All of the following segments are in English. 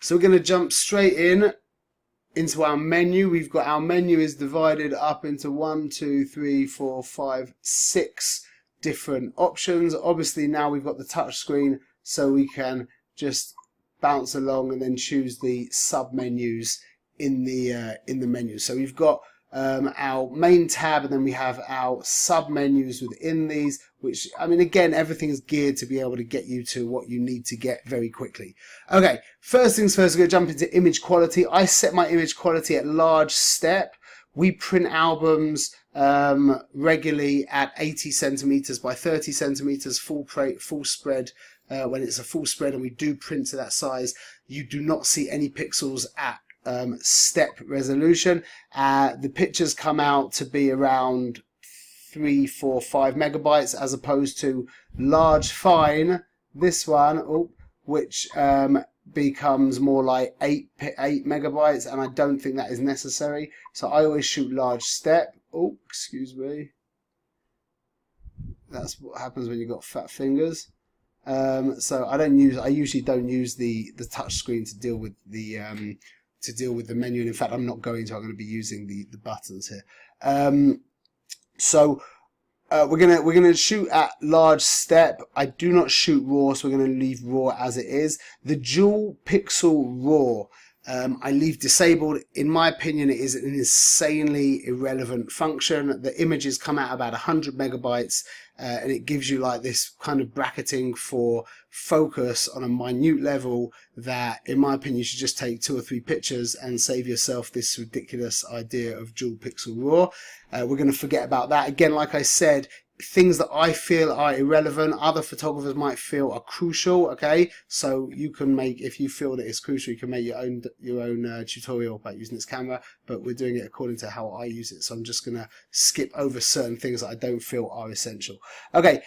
So we're going to jump straight into our menu. We've got our menu is divided up into 1, 2, 3, 4, 5, 6 different options. Obviously now we've got the touch screen, so we can just bounce along and then choose the sub menus in the menu. So we've got our main tab, and then we have our sub menus within these, which, I mean, again, everything is geared to be able to get you to what you need to get very quickly. Okay, first things first, we're going to jump into image quality. I set my image quality at large step. We print albums regularly at 80 centimeters by 30 centimeters, full spread. When it's a full spread and we do print to that size, you do not see any pixels at step resolution. The pictures come out to be around 3, 4, 5 megabytes, as opposed to large fine, this one, which becomes more like 8 megabytes, and I don't think that is necessary. So I always shoot large step. Oh, excuse me. That's what happens when you've got fat fingers. So I usually don't use the touch screen to deal with the menu, and in fact I'm not going to. I'm going to be using the buttons here. We're gonna shoot at large step. I do not shoot RAW, so we're going to leave RAW as it is. The dual pixel RAW I leave disabled. In my opinion, it is an insanely irrelevant function. The images come out about 100 megabytes, and it gives you like this kind of bracketing for focus on a minute level that, in my opinion, you should just take 2 or 3 pictures and save yourself this ridiculous idea of dual pixel RAW. We're going to forget about that. Again, like I said, things that I feel are irrelevant, other photographers might feel are crucial. Okay, so you can make, if you feel that it's crucial, you can make your own tutorial about using this camera, but we're doing it according to how I use it, so I'm just gonna skip over certain things that I don't feel are essential. Okay,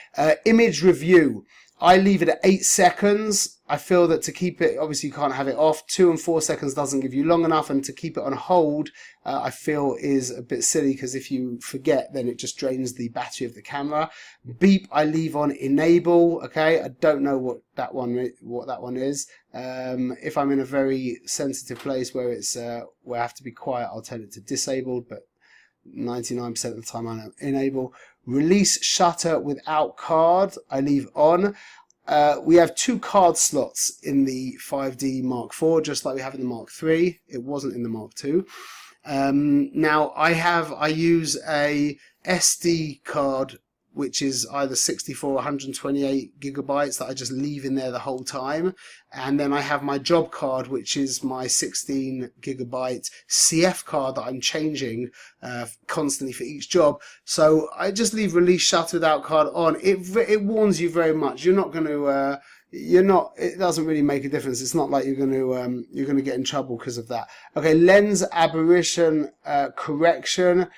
image review, I leave it at 8 seconds. I feel that to keep it, obviously you can't have it off. 2 and 4 seconds doesn't give you long enough, and to keep it on hold, I feel is a bit silly, because if you forget, then it just drains the battery of the camera. Beep, I leave on enable. Okay, I don't know what that one is. If I'm in a very sensitive place where it's where I have to be quiet, I'll turn it to disabled, but 99% of the time I enable. Release shutter without card, I leave on. We have 2 card slots in the 5D Mark IV, just like we have in the Mark III. It wasn't in the Mark II. Now I use a SD card, which is either 64 or 128 gigabytes, that I just leave in there the whole time. And then I have my job card, which is my 16 gigabyte CF card that I'm changing constantly for each job. So I just leave release shutter without card on. It warns you very much. You're not going to it doesn't really make a difference. It's not like you're going to get in trouble because of that. Okay, lens aberration correction,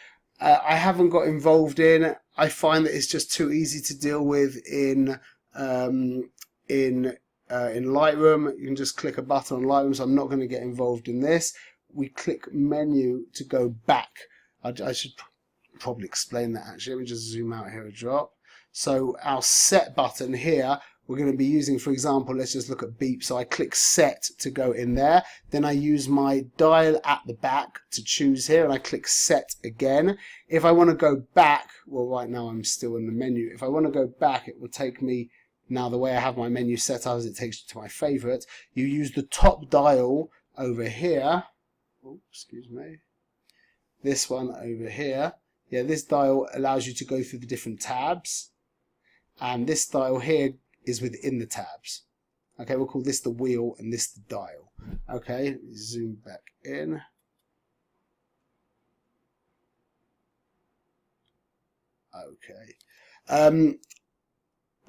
I haven't got involved in. I find that it's just too easy to deal with in Lightroom. You can just click a button on Lightroom, so I'm not going to get involved in this. We click menu to go back. I should probably explain that actually. Let me just zoom out here a drop. So our set button here, we're going to be using, for example, let's just look at beep. So I click set to go in there. Then I use my dial at the back to choose here, and I click set again. If I want to go back, well, right now I'm still in the menu. If I want to go back, it will take me, now the way I have my menu set up is it takes you to my favorite. You use the top dial over here. Oh, excuse me. This one over here. Yeah, this dial allows you to go through the different tabs. And this dial here is within the tabs. Okay, we'll call this the wheel and this the dial. Okay, zoom back in. Okay.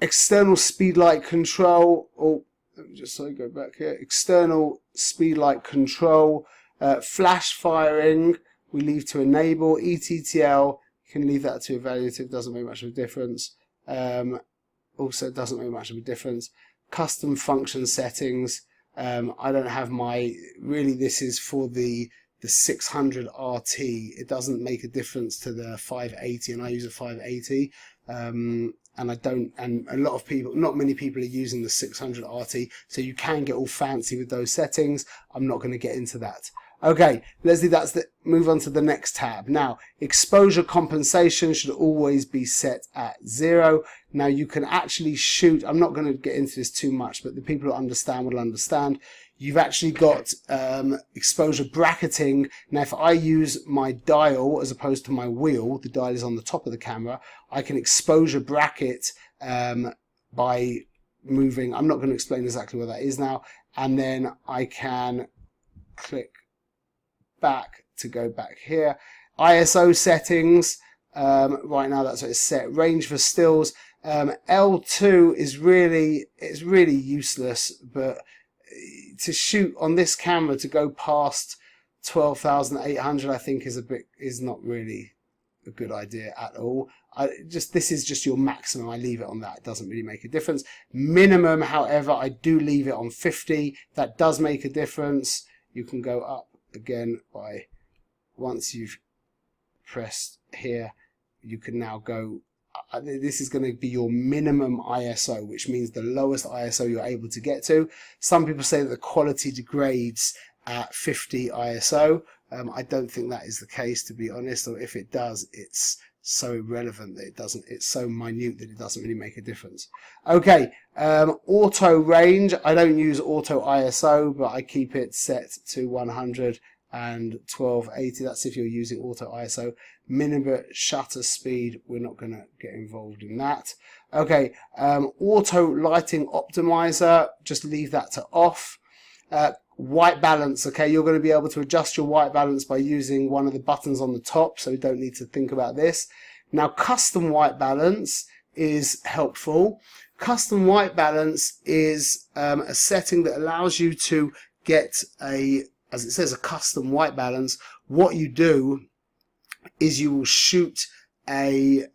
External speed light control. Oh, let me just go back here. External speed light control. Flash firing, we leave to enable. ETTL, you can leave that to evaluative, doesn't make much of a difference. Also doesn't make much of a difference. Custom function settings, I don't have my, really this is for the 600 RT. It doesn't make a difference to the 580, and I use a 580. and a lot of people, not many people are using the 600 RT, so you can get all fancy with those settings. I'm not going to get into that. Okay, Leslie, move on to the next tab. Now, exposure compensation should always be set at 0. Now, you can actually shoot, I'm not going to get into this too much, but the people who understand will understand. You've actually got exposure bracketing. Now, if I use my dial as opposed to my wheel, the dial is on the top of the camera, I can exposure bracket by moving, I'm not going to explain exactly what that is now, and then I can click back to go back here. ISO settings, right now that's what it's set. Range for stills, L2 is really useless, but to shoot on this camera to go past 12,800 I think is not really a good idea at all. This is just your maximum. I leave it on that. It doesn't really make a difference. Minimum, however, I do leave it on 50. That does make a difference. You can go up again by, once you've pressed here, you can now go, this is going to be your minimum ISO, which means the lowest ISO you're able to get to. Some people say that the quality degrades at 50 ISO. I don't think that is the case, to be honest, or if it does, it's so irrelevant that it's so minute that it doesn't really make a difference. Okay, auto range, I don't use auto ISO, but I keep it set to 100 and 1280. That's if you're using auto ISO. Minimum shutter speed, we're not going to get involved in that. Okay, auto lighting optimizer, just leave that to off. White balance, okay, you're going to be able to adjust your white balance by using one of the buttons on the top, so you don't need to think about this. Now, custom white balance is helpful. Custom white balance is a setting that allows you to get as it says, a custom white balance. What you do is you will shoot you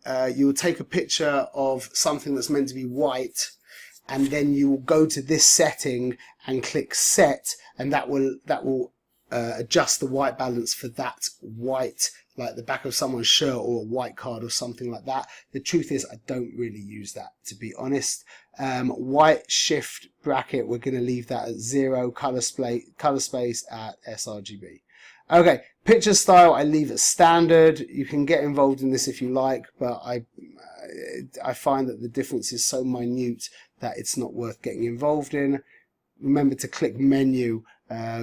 will take a picture of something that's meant to be white, and then you will go to this setting and click set, and that will adjust the white balance for that white, like the back of someone's shirt or a white card or something like that. The truth is I don't really use that, to be honest. White shift bracket, we're going to leave that at 0, color space at sRGB. Okay, picture style, I leave it standard. You can get involved in this if you like, but I find that the difference is so minute that it's not worth getting involved in. Remember to click menu,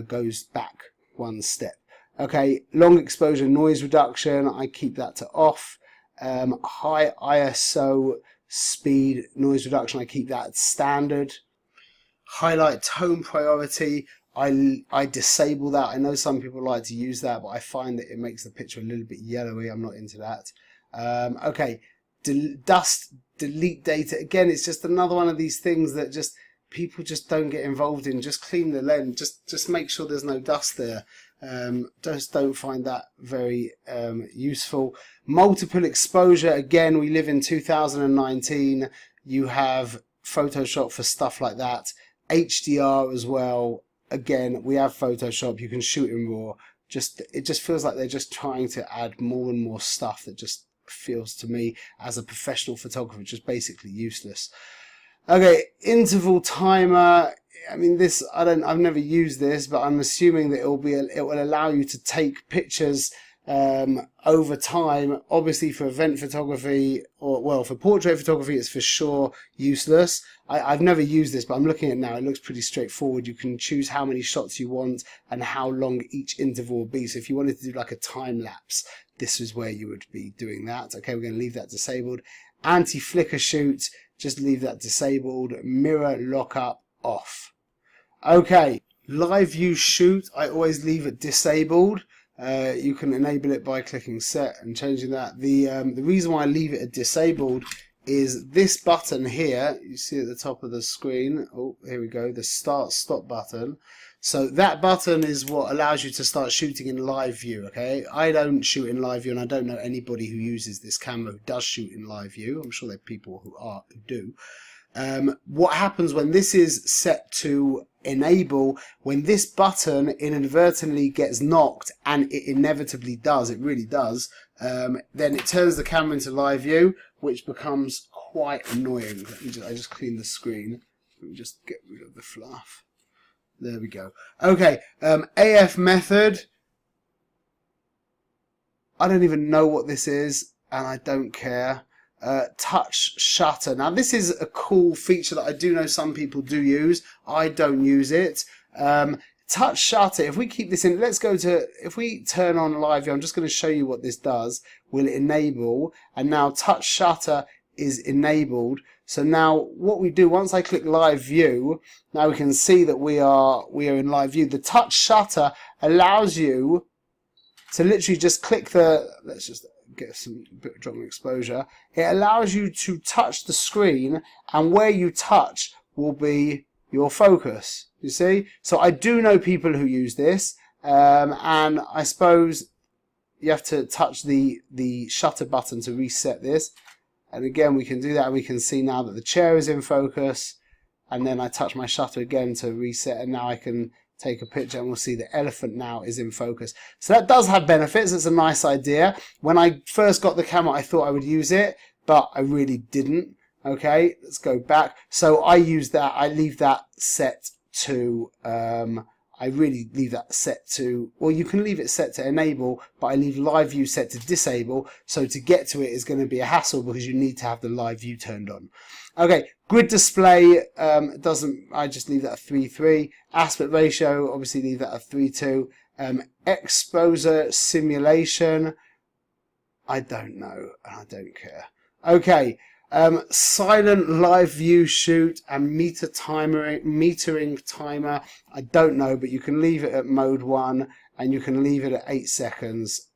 goes back one step. Okay, long exposure noise reduction, I keep that to off. High ISO speed noise reduction, I keep that at standard. Highlight tone priority, I disable that. I know some people like to use that, but I find that it makes the picture a little bit yellowy. I'm not into that. Okay, dust delete data, again, it's just another one of these things that just people just don't get involved in. Just clean the lens, just make sure there's no dust there. Just don't find that very useful. Multiple exposure, again, we live in 2019. You have Photoshop for stuff like that. HDR as well. Again, we have Photoshop. You can shoot in RAW. It just feels like they're just trying to add more and more stuff that just feels to me as a professional photographer just basically useless. Okay, interval timer. I mean, I've never used this, but I'm assuming that it will allow you to take pictures over time. Obviously, for event photography, for portrait photography, it's for sure useless. I've never used this, but I'm looking at it now. It looks pretty straightforward. You can choose how many shots you want and how long each interval will be. So if you wanted to do like a time lapse, this is where you would be doing that. Okay, we're going to leave that disabled. Anti-flicker shoot, just leave that disabled. Mirror lockup off. Okay, live view shoot, I always leave it disabled. You can enable it by clicking set and changing that. The reason why I leave it disabled is this button here, you see at the top of the screen, oh, here we go, the start stop button. So that button is what allows you to start shooting in live view, okay? I don't shoot in live view, and I don't know anybody who uses this camera who does shoot in live view. I'm sure there are people who do. What happens when this is set to enable, when this button inadvertently gets knocked, and it inevitably does, it really does, then it turns the camera into live view, which becomes quite annoying. I just cleaned the screen. Let me just get rid of the fluff. There we go. Okay, AF method. I don't even know what this is, and I don't care. Touch shutter. Now, this is a cool feature that I do know some people do use. I don't use it. Touch shutter, if we keep this in, let's go to, if we turn on live view, I'm just going to show you what this does. Will enable, and now touch shutter is enabled. So now what we do, once I click live view, now we can see that we are in live view. The touch shutter allows you to literally just click the, let's just get some bit of drop in exposure. It allows you to touch the screen, and where you touch will be your focus. You see? So I do know people who use this, and I suppose you have to touch the shutter button to reset this. And again, we can do that, and we can see now that the chair is in focus, and then I touch my shutter again to reset, and now I can take a picture, and we'll see the elephant now is in focus. So that does have benefits. It's a nice idea. When I first got the camera, I thought I would use it, but I really didn't. Okay, let's go back. So I use that. I leave that set to, I really leave that set to, well, you can leave it set to enable, but I leave live view set to disable. So to get to it is going to be a hassle because you need to have the live view turned on. Okay, grid display, I just leave that at 3:3. Aspect ratio, obviously leave that at 3:2. Exposure simulation, I don't know, I don't care. Okay. Silent live view shoot and metering timer, I don't know, but you can leave it at mode 1 and you can leave it at 8 seconds.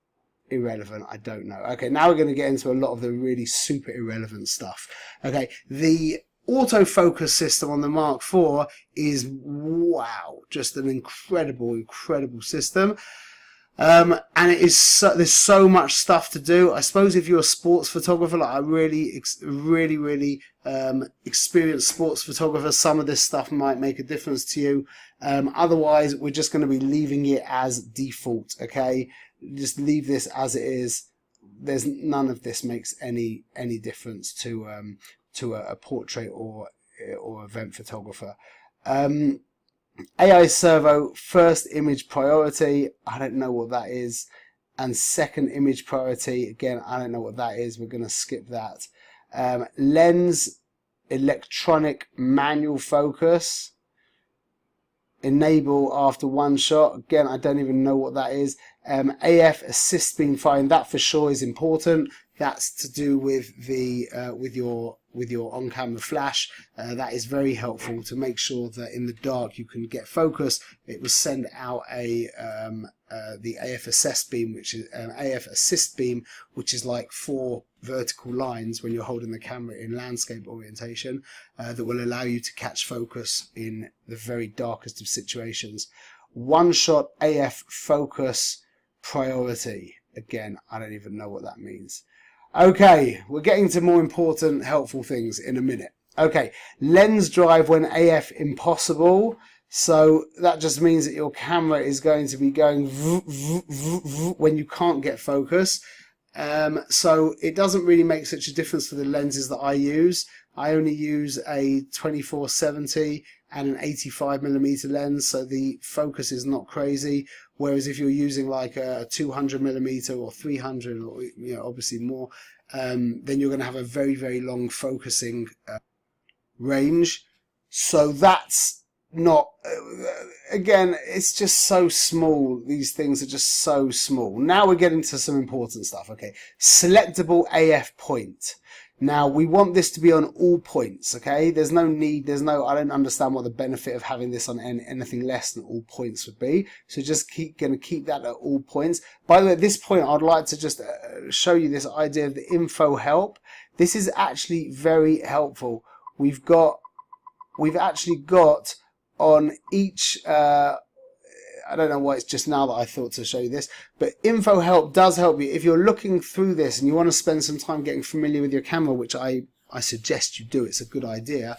Irrelevant, I don't know. Okay, now we're going to get into a lot of the really super irrelevant stuff. Okay, the autofocus system on the Mark IV is, wow, just an incredible system. And it is there's so much stuff to do. I suppose if you're a sports photographer, like a really experienced sports photographer, some of this stuff might make a difference to you. Otherwise, we're just going to be leaving it as default. Okay, just leave this as it is. There's none of this makes any difference to a portrait or event photographer. AI servo, first image priority, I don't know what that is, and second image priority, again, I don't know what that is, we're going to skip that. Lens, electronic manual focus, enable after one shot, again, I don't even know what that is. AF assist beam firing, that for sure is important. That's to do with the with your on-camera flash. That is very helpful to make sure that in the dark you can get focus. It will send out the AF assist beam, which is like 4 vertical lines when you're holding the camera in landscape orientation, that will allow you to catch focus in the very darkest of situations. One-shot AF focus priority. Again, I don't even know what that means. Okay, we're getting to more important, helpful things in a minute. Okay, lens drive when AF impossible. So that just means that your camera is going to be going when you can't get focus. So it doesn't really make such a difference for the lenses that I use. I only use a 24-70 and an 85mm lens, so the focus is not crazy. Whereas if you're using like a 200mm or 300, or obviously more, then you're going to have a very long focusing range. So that's not, again, it's just so small. These things are just so small. Now we're getting to some important stuff. Okay, selectable AF point. Now we want this to be on all points. Okay, I don't understand what the benefit of having this on anything less than all points would be. So just going to keep that at all points. By the way, at this point, I'd like to just show you this idea of the info help. This is actually very helpful. We've actually got on each, I don't know why it's just now that I thought to show you this, but info help does help you. If you're looking through this and you want to spend some time getting familiar with your camera, which I suggest you do, it's a good idea,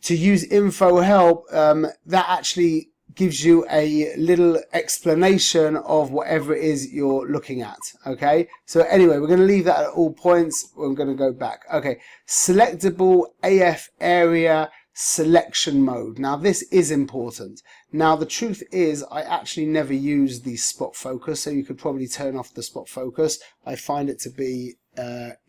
to use info help, that actually gives you a little explanation of whatever it is you're looking at. Okay, so anyway, we're going to leave that at all points. We're going to go back. Okay, selectable AF area selection mode. Now this is important. Now the truth is I actually never use the spot focus, so you could probably turn off the spot focus. I find it to be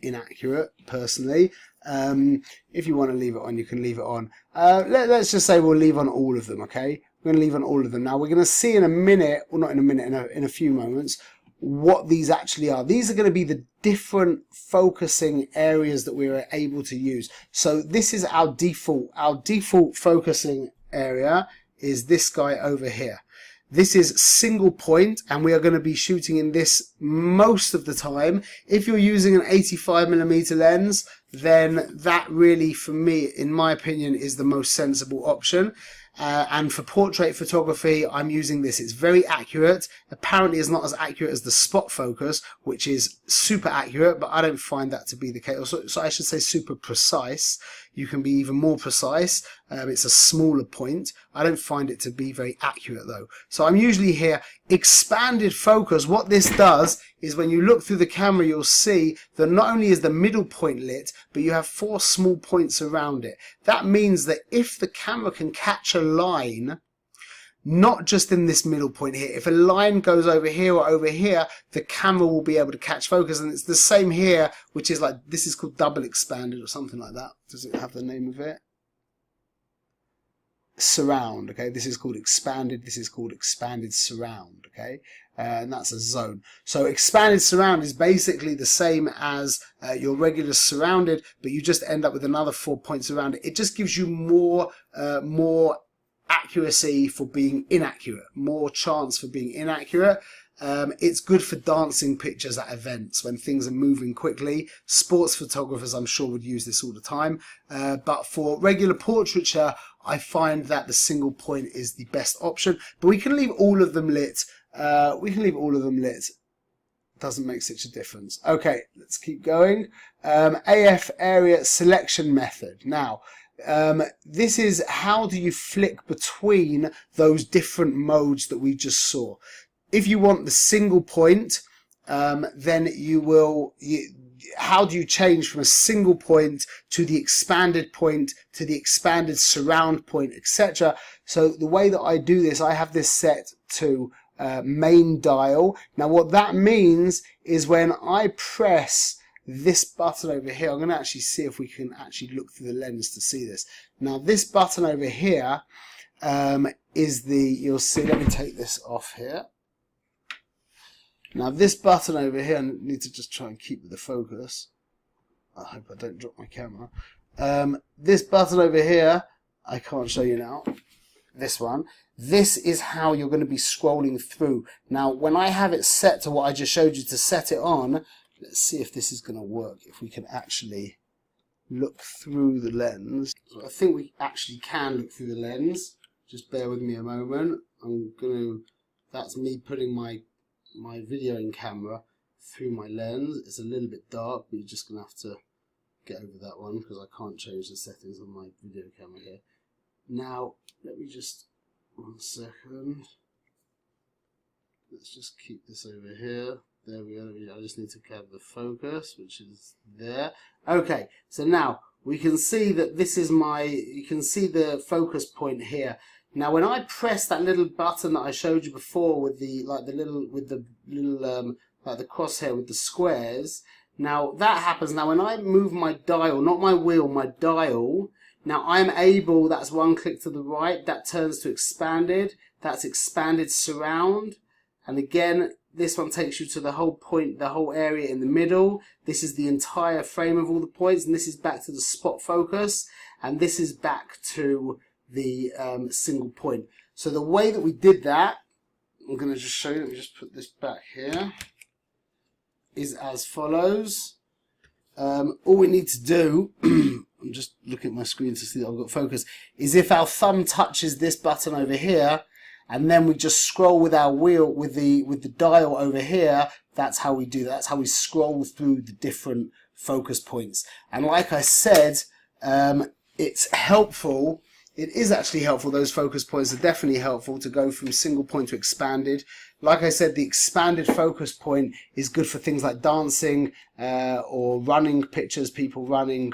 inaccurate personally. If you want to leave it on, you can leave it on. Let's just say we'll leave on all of them. Okay, we're going to leave on all of them. Now we're going to see in a minute, or not in a minute, in a few moments, what these actually are. These are going to be the different focusing areas that we are able to use. So this is our default. Our default focusing area is this guy over here. This is single point, and we are going to be shooting in this most of the time. If you're using an 85mm lens, then that really, for me, in my opinion, is the most sensible option. And for portrait photography, I'm using this. It's very accurate. Apparently, it's not as accurate as the spot focus, which is super accurate, but I don't find that to be the case. So I should say super precise. You can be even more precise. It's a smaller point. I don't find it to be very accurate though. So I'm usually here. Expanded focus. What this does is when you look through the camera, you'll see that not only is the middle point lit, but you have 4 small points around it. That means that if the camera can catch a line, not just in this middle point here, if a line goes over here or over here, the camera will be able to catch focus. And it's the same here, which is like, this is called double expanded or something like that. Does it have the name of it? Surround. Okay, this is called expanded, this is called expanded surround. Okay, and that's a zone. So expanded surround is basically the same as your regular surrounded, but you just end up with another 4 points around it. It just gives you more accuracy for being inaccurate, more chance for being inaccurate. It's good for dancing pictures at events when things are moving quickly. Sports photographers, I'm sure, would use this all the time. But for regular portraiture, I find that the single point is the best option. But we can leave all of them lit. Doesn't make such a difference. Okay, let's keep going. AF area selection method. Now, this is how do you flick between those different modes that we just saw. If you want the single point, then how do you change from a single point to the expanded point to the expanded surround point, etc. So the way that I do this, I have this set to main dial. Now what that means is when I press this button over here, I'm going to actually see if we can actually look through the lens to see this. Now this button over here is you'll see, let me take this off here. Now this button over here, I need to just try and keep the focus. I hope I don't drop my camera. This button over here, I can't show you now. This one. This is how you're going to be scrolling through. Now when I have it set to what I just showed you to set it on, let's see if this is going to work, if we can actually look through the lens. So I think we actually can look through the lens. Just bear with me a moment. That's me putting my videoing camera through my lens. It's a little bit dark, but you're just going to have to get over that one because I can't change the settings on my video camera here. Now, let me just, 1 second. Let's just keep this over here. There we go. I just need to have the focus, which is there. Okay, so now we can see that this is you can see the focus point here. Now when I press that little button that I showed you before with the crosshair with the squares, now that happens. Now when I move my dial, not my wheel, my dial, now I'm able, that's 1 click to the right, that turns to expanded, that's expanded surround, and again this one takes you to the whole point, the whole area in the middle. This is the entire frame of all the points, and this is back to the spot focus, and this is back to the single point. So the way that we did that, I'm going to just show you, let me just put this back here, is as follows. All we need to do, I'm just looking at my screen to see that I've got focus, is if our thumb touches this button over here, and then we just scroll with our wheel, with the dial over here, that's how we do that. That's how we scroll through the different focus points. And like I said, it's helpful it is actually helpful. Those focus points are definitely helpful to go from single point to expanded. Like I said, the expanded focus point is good for things like dancing or running pictures, people running,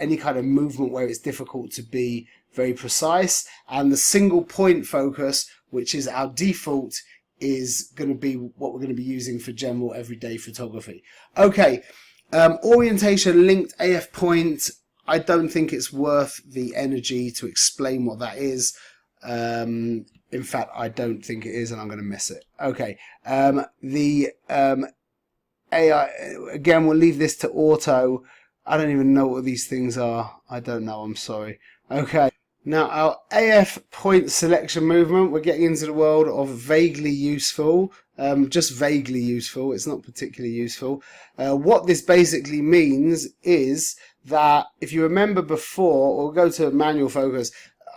any kind of movement where it's difficult to be very precise. And the single point focus, which is our default, is going to be what we're going to be using for general everyday photography. Okay, orientation linked AF point. I don't think it's worth the energy to explain what that is. In fact, I don't think it is, and I'm going to miss it. Okay, the AI, again, we'll leave this to auto. I don't even know what these things are. I don't know, I'm sorry. Okay, now our AF point selection movement, we're getting into the world of vaguely useful. Just vaguely useful, it's not particularly useful. What this basically means is that if you remember before, we'll go to manual focus.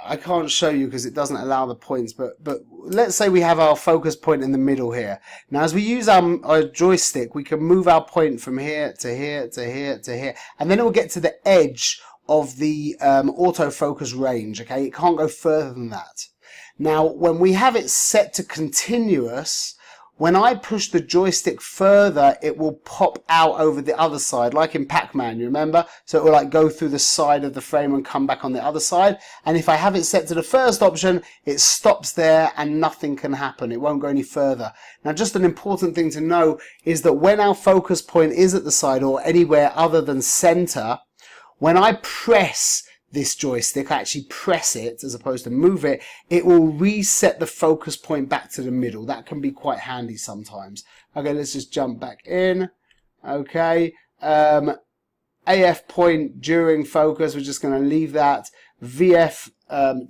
I can't show you because it doesn't allow the points, but let's say we have our focus point in the middle here. Now as we use our joystick, we can move our point from here to here to here to here, and then it will get to the edge of the autofocus range. Okay, it can't go further than that. Now when we have it set to continuous, when I push the joystick further, it will pop out over the other side, like in Pac-Man, you remember? So it will like go through the side of the frame and come back on the other side. And if I have it set to the first option, it stops there and nothing can happen. It won't go any further. Now, just an important thing to know is that when our focus point is at the side or anywhere other than center, when I press this joystick, I actually press it as opposed to move it, it will reset the focus point back to the middle. That can be quite handy sometimes. Okay, let's just jump back in. Okay, AF point during focus, we're just going to leave that. VF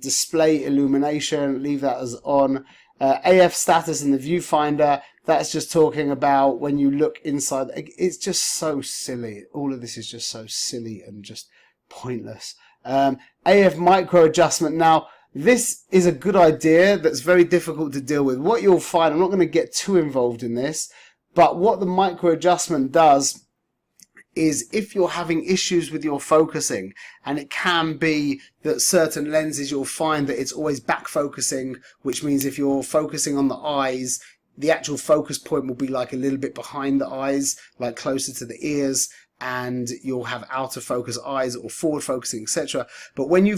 display illumination, leave that as on. AF status in the viewfinder, that's just talking about when you look inside. It's just so silly. All of this is just so silly and just pointless. AF micro adjustment. Now this is a good idea that's very difficult to deal with. What you'll find, I'm not going to get too involved in this, but what the micro adjustment does is if you're having issues with your focusing, and it can be that certain lenses you'll find that it's always back focusing, which means if you're focusing on the eyes, the actual focus point will be like a little bit behind the eyes, like closer to the ears, and you'll have out of focus eyes or forward focusing, etc. But when you're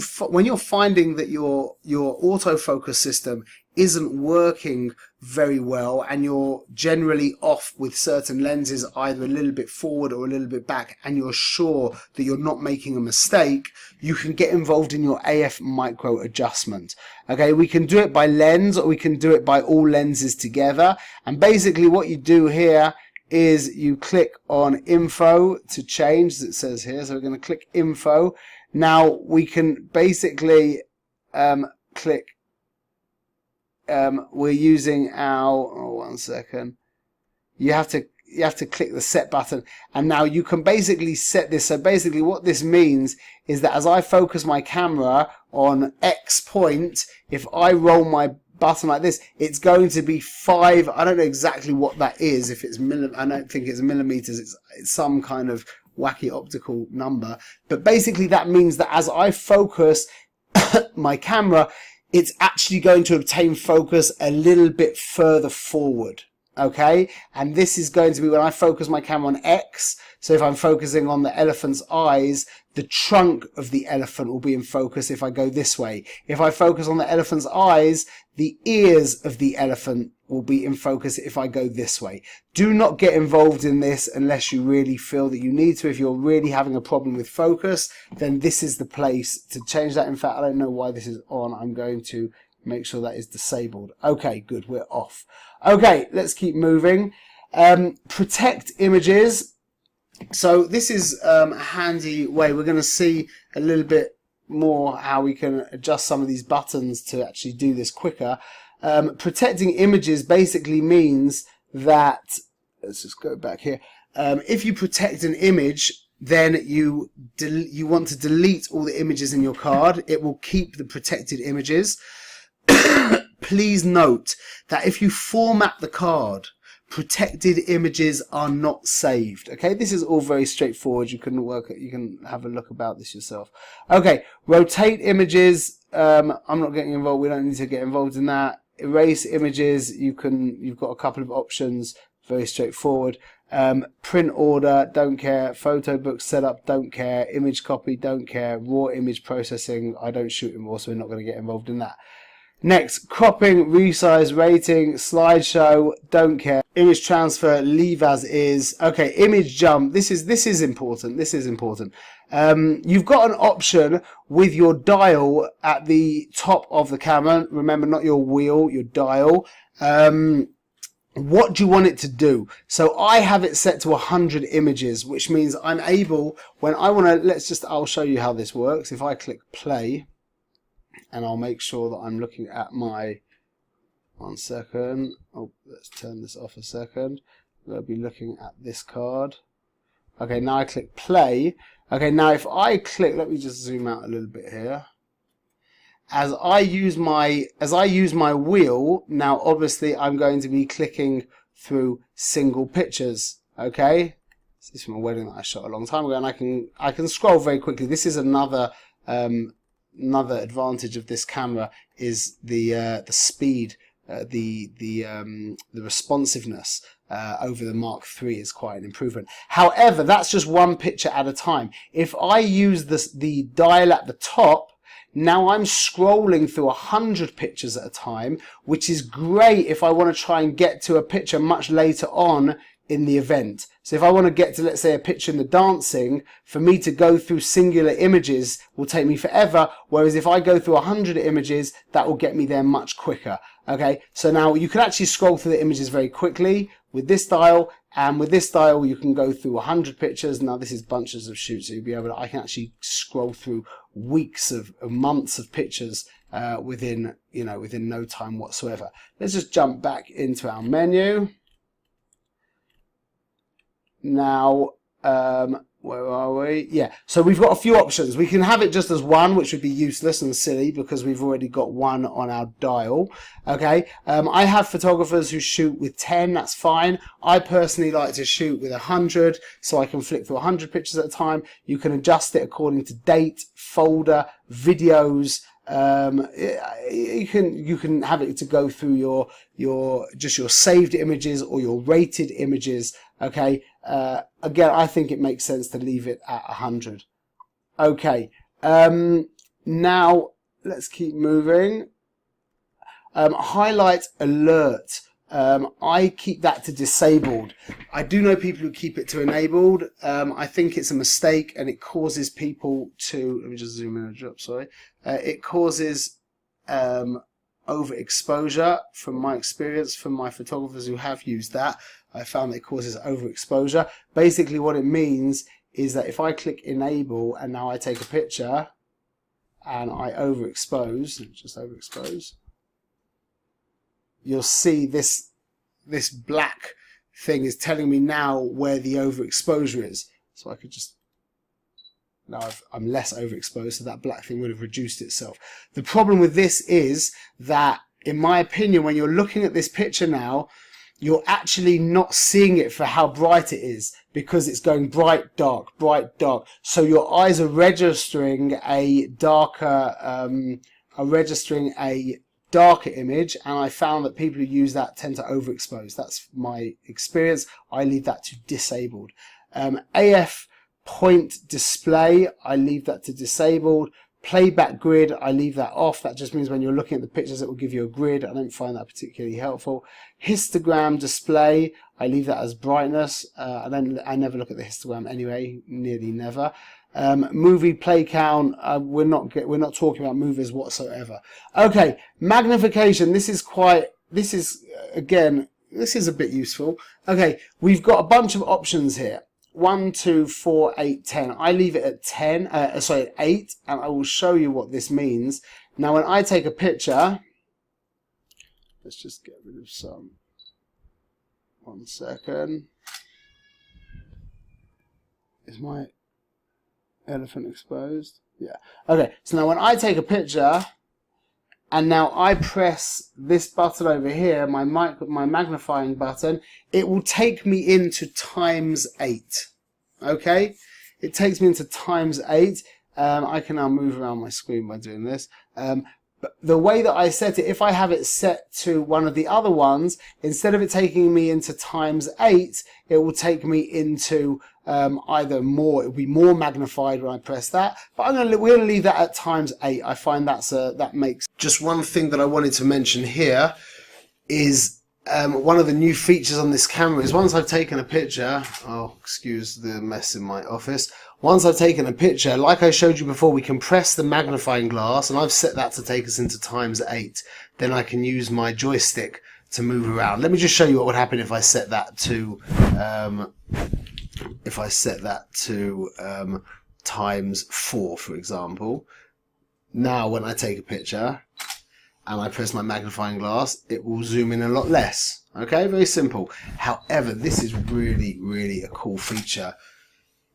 finding that your autofocus system isn't working very well and you're generally off with certain lenses either a little bit forward or a little bit back, and you're sure that you're not making a mistake, you can get involved in your AF micro adjustment. Okay, we can do it by lens or we can do it by all lenses together, and basically what you do here is you click on info to change, as it says here. So we're going to click info. Now we can basically click, we're using our, oh, 1 second, you have to click the set button, and now you can basically set this. So basically what this means is that as I focus my camera on X point, if I roll my button like this, it's going to be 5, I don't know exactly what that is, if it's I don't think it's millimeters, it's some kind of wacky optical number, but basically that means that as I focus my camera, it's actually going to obtain focus a little bit further forward. Okay, and this is going to be when I focus my camera on X. So if I'm focusing on the elephant's eyes, the trunk of the elephant will be in focus if I go this way. If I focus on the elephant's eyes, the ears of the elephant will be in focus if I go this way. Do not get involved in this unless you really feel that you need to. If you're really having a problem with focus, then this is the place to change that. In fact, I don't know why this is on. I'm going to make sure that is disabled. Okay, good, we're off. Okay, let's keep moving. Protect images. So this is a handy way. We're going to see a little bit more how we can adjust some of these buttons to actually do this quicker. Protecting images basically means that, let's just go back here. If you protect an image, then you want to delete all the images in your card. It will keep the protected images. Please note that if you format the card protected images are not saved. Okay, this is all very straightforward. You can have a look about this yourself. Okay, rotate images. I'm not getting involved. We don't need to get involved in that. Erase images. You've got a couple of options. Very straightforward. Print order, don't care. Photo book setup, don't care. Image copy, don't care. Raw image processing, I don't shoot in RAW, so we're not going to get involved in that. Next, cropping, resize, rating, slideshow, don't care. Image transfer, leave as is. Okay, image jump. This is important. This is important. You've got an option with your dial at the top of the camera. Remember, not your wheel, your dial. What do you want it to do? So I have it set to 100 images, which means I'm able, when I want to, I'll show you how this works. If I click play, and I'll make sure that I'm looking at my, 1 second. Oh, let's turn this off a second. We'll be looking at this card. Okay, now I click play. Okay, now if I click, let me just zoom out a little bit here. As I use my wheel, now obviously I'm going to be clicking through single pictures. Okay, this is from a wedding that I shot a long time ago, and I can scroll very quickly. This is another advantage of this camera, is the speed, the responsiveness over the Mark III is quite an improvement. However, that's just one picture at a time. If I use the dial at the top, now I'm scrolling through 100 pictures at a time, which is great if I want to try and get to a picture much later on in the event. So if I want to get to, let's say, a picture in the dancing, for me to go through singular images will take me forever, whereas if I go through 100 images, that will get me there much quicker. Okay, so now you can actually scroll through the images very quickly with this dial, and with this dial you can go through 100 pictures. Now this is bunches of shoots, so you'll be able to, I can actually scroll through weeks of months of pictures within no time whatsoever. Let's just jump back into our menu. Now, where are we? Yeah, so we've got a few options. We can have it just as one, which would be useless and silly because we've already got one on our dial. Okay, I have photographers who shoot with 10, that's fine. I personally like to shoot with 100, so I can flick through 100 pictures at a time. You can adjust it according to date, folder, videos. You can have it to go through your saved images or your rated images. Okay, again, I think it makes sense to leave it at 100. Okay, now let's keep moving. Highlight alert. I keep that to disabled. I do know people who keep it to enabled. I think it's a mistake, and it causes people to, let me just zoom in and drop, sorry. It causes overexposure. From my experience, from my photographers who have used that, I found that it causes overexposure. Basically what it means is that if I click enable and now I take a picture and I overexpose, just overexpose, you'll see this black thing is telling me now where the overexposure is. So I could just, now I'm less overexposed, so that black thing would have reduced itself. The problem with this is that, in my opinion, when you're looking at this picture now, you're actually not seeing it for how bright it is, because it's going bright, dark, bright, dark. So your eyes are registering a darker, image, and I found that people who use that tend to overexpose. That's my experience. I leave that to disabled. AF point display, I leave that to disabled. Playback grid, I leave that off. That just means when you're looking at the pictures, it will give you a grid. I don't find that particularly helpful. Histogram display, I leave that as brightness. I never look at the histogram anyway, nearly never. Movie play count, we're not talking about movies whatsoever. Okay, magnification. This is a bit useful. Okay, we've got a bunch of options here. 1, 2, 4, 8, 10. I leave it at 10, at 8, and I will show you what this means. Now, when I take a picture, let's just get rid of some. 1 second. Is my elephant exposed? Yeah. Okay, so now when I take a picture, and now I press this button over here, my magnifying button, it will take me into ×8. Okay, it takes me into ×8. I can now move around my screen by doing this. But the way that I set it, if I have it set to one of the other ones, instead of it taking me into ×8, it will take me into either more. It will be more magnified when I press that. But we're going to leave that at ×8. I find that makes. Just one thing that I wanted to mention here is one of the new features on this camera is once I've taken a picture. Oh, excuse the mess in my office. Once I've taken a picture, like I showed you before, we can press the magnifying glass, and I've set that to take us into ×8. Then I can use my joystick to move around. Let me just show you what would happen if I set that to ×4, for example. Now, when I take a picture and I press my magnifying glass, it will zoom in a lot less. Okay, very simple. However, this is really, really a cool feature.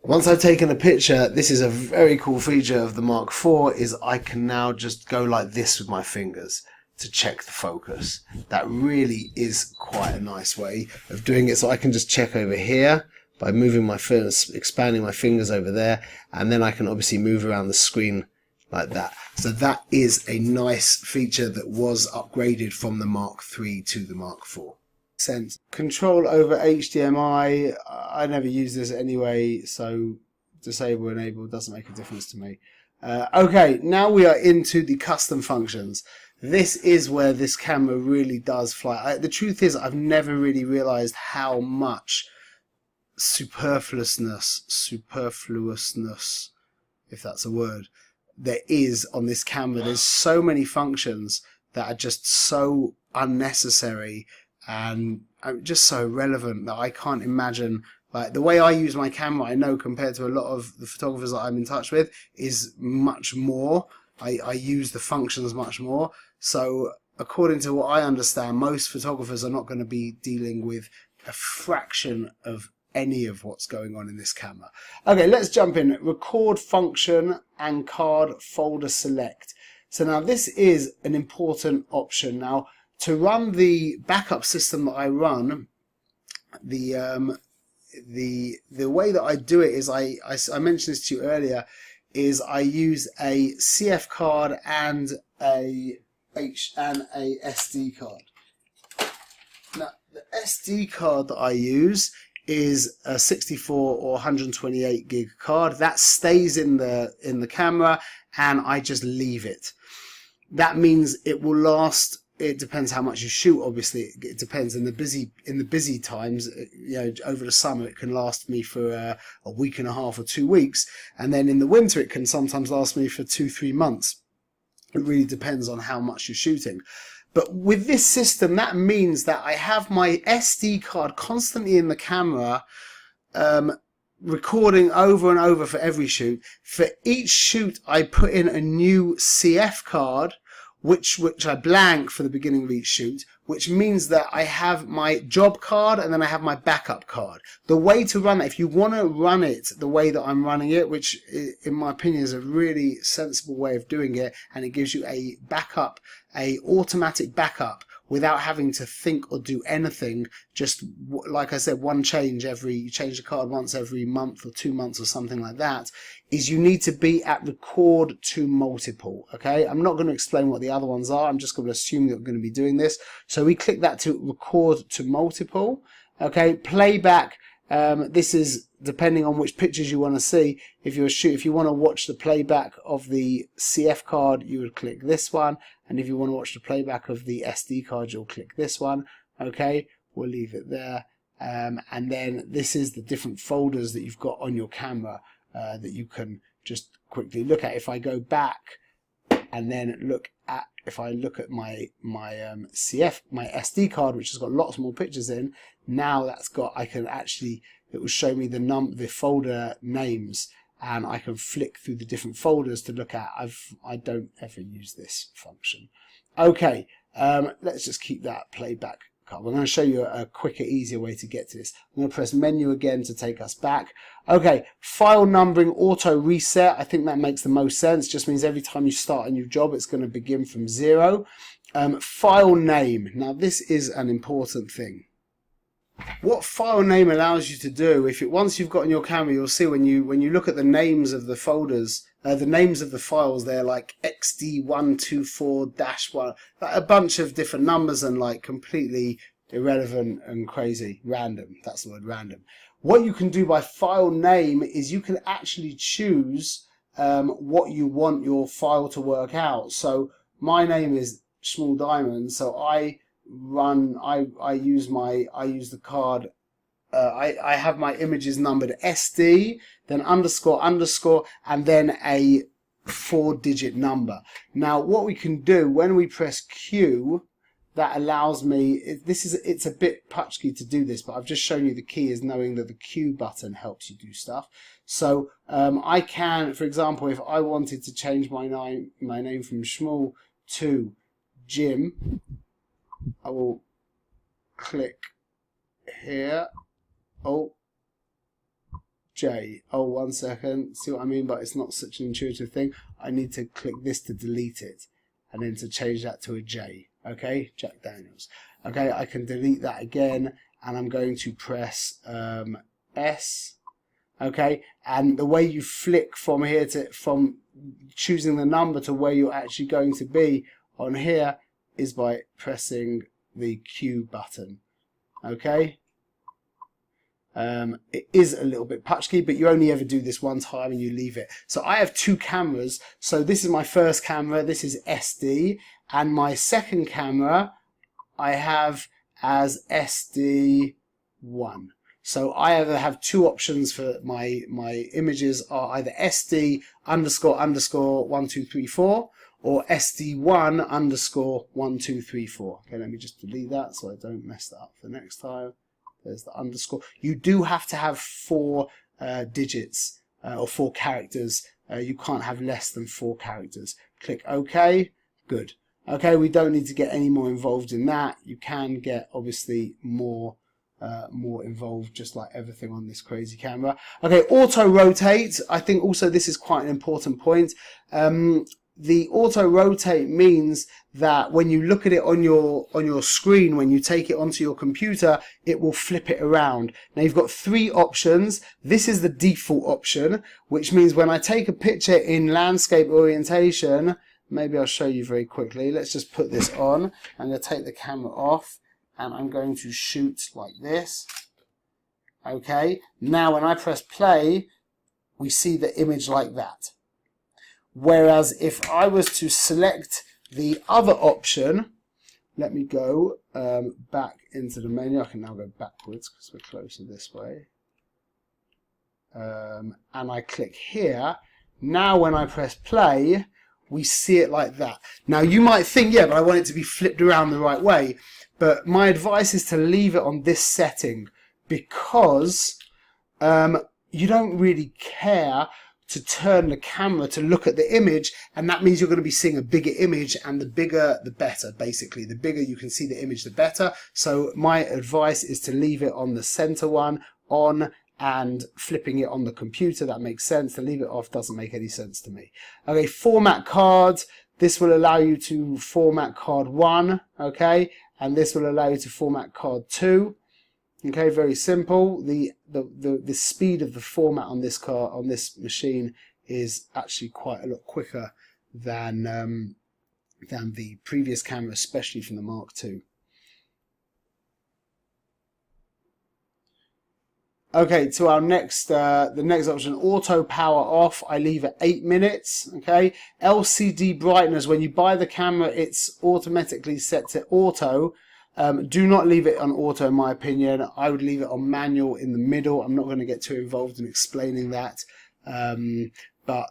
Once I've taken a picture, this is a very cool feature of the Mark IV, is I can now just go like this with my fingers to check the focus. That really is quite a nice way of doing it. So I can just check over here by moving my fingers, expanding my fingers over there, and then I can obviously move around the screen like that. So that is a nice feature that was upgraded from the Mark III to the Mark IV. Sense. Control over HDMI, I never use this anyway, so disable, enable doesn't make a difference to me. Okay, now we are into the custom functions. This is where this camera really does fly. The truth is, I've never really realized how much superfluousness, if that's a word, there is on this camera. There's so many functions that are just so unnecessary and just so relevant that I can't imagine. Like, the way I use my camera, I know compared to a lot of the photographers that I'm in touch with, is much more. I use the functions much more. So according to what I understand, most photographers are not going to be dealing with a fraction of any of what's going on in this camera. Okay, let's jump in. Record function and card folder select. So now this is an important option. Now, to run the backup system that I run, the way that I do it is I mentioned this to you earlier, is I use a CF card and a SD card. Now the SD card that I use is a 64 or 128 gig card that stays in the camera, and I just leave it. That means it will last. It depends how much you shoot. Obviously, it depends. In the busy times, you know, over the summer, it can last me for a week and a half or 2 weeks, and then in the winter, it can sometimes last me for 2-3 months. It really depends on how much you're shooting. But with this system, that means that I have my SD card constantly in the camera, recording over and over for every shoot. For each shoot, I put in a new CF card, which I blank for the beginning of each shoot, which means that I have my job card and then I have my backup card. The way to run it, if you want to run it the way that I'm running it, which in my opinion is a really sensible way of doing it, and it gives you a backup, a automatic backup, without having to think or do anything. Just like I said, you change the card once every month or 2 months or something like that, is you need to be at record to multiple. Okay, I'm not going to explain what the other ones are. I'm just going to assume that we're going to be doing this. So we click that to record to multiple. Okay, playback. This is depending on which pictures you want to see. If you want to watch the playback of the CF card, you would click this one, and if you want to watch the playback of the SD card, you'll click this one. Okay, we'll leave it there. And then this is the different folders that you've got on your camera that you can just quickly look at. If I go back and then look at, if I look at my SD card, which has got lots more pictures in, now that's got, it will show me the folder names, and I can flick through the different folders to look at. I don't ever use this function. Okay, let's just keep that playback card. We're going to show you a quicker, easier way to get to this. I'm going to press menu again to take us back. Okay, file numbering auto reset. I think that makes the most sense. Just means every time you start a new job, it's going to begin from 0. File name. Now this is an important thing. What file name allows you to do, once you've got on your camera, you'll see when you look at the names of the folders, the names of the files, they're like XD124-1, a bunch of different numbers and like completely irrelevant and crazy, random. That's the word, random. What you can do by file name is you can actually choose what you want your file to work out. So my name is Shmuel Diamond, so I use the card. I have my images numbered SD, then underscore, and then a 4-digit number. Now, what we can do when we press Q, that allows me. It's a bit putschy to do this, but I've just shown you the key is knowing that the Q button helps you do stuff. So I can, for example, if I wanted to change my name from Shmuel to Jim, I will click here. Oh, J. Oh, 1 second. See what I mean? But it's not such an intuitive thing. I need to click this to delete it, and then to change that to a J. Okay, Jack Daniels. Okay, I can delete that again, and I'm going to press S. Okay, and the way you flick from here from choosing the number to where you're actually going to be on here is by pressing the Q button. Okay, it is a little bit putschy, but you only ever do this one time and you leave it. So I have 2 cameras. So this is my first camera, this is SD, and my second camera I have as SD1. So I either have 2 options for my images are either SD__1234 or SD1_1234. Okay, let me just delete that so I don't mess that up for next time. There's the underscore. You do have to have 4 digits or 4 characters. You can't have less than 4 characters. Click OK. Good. Okay, we don't need to get any more involved in that. You can get obviously more involved, just like everything on this crazy camera. Okay, auto rotate. I think also this is quite an important point. The auto rotate means that when you look at it on your screen, when you take it onto your computer, it will flip it around. Now you've got 3 options. This is the default option, which means when I take a picture in landscape orientation, maybe I'll show you very quickly. Let's just put this on. I'm going to take the camera off and I'm going to shoot like this. Okay, now when I press play, we see the image like that. Whereas if I was to select the other option, let me go back into the menu. I can now go backwards because we're closer this way. And I click here. Now when I press play, we see it like that. Now you might think, yeah, but I want it to be flipped around the right way. But my advice is to leave it on this setting because you don't really care to turn the camera to look at the image, and that means you're going to be seeing a bigger image, and the bigger the better. Basically, the bigger you can see the image, the better. So my advice is to leave it on the center one on, and flipping it on the computer. That makes sense. To leave it off doesn't make any sense to me. Okay, format cards. This will allow you to format card 1, okay, and this will allow you to format card 2. Okay, very simple. The speed of the format on this car, on this machine, is actually quite a lot quicker than the previous camera, especially from the Mark II. Okay, to our next, the next option, auto power off. I leave at 8 minutes. Okay, LCD brightness. When you buy the camera, it's automatically set to auto. Do not leave it on auto, in my opinion. I would leave it on manual in the middle. I'm not going to get too involved in explaining that. But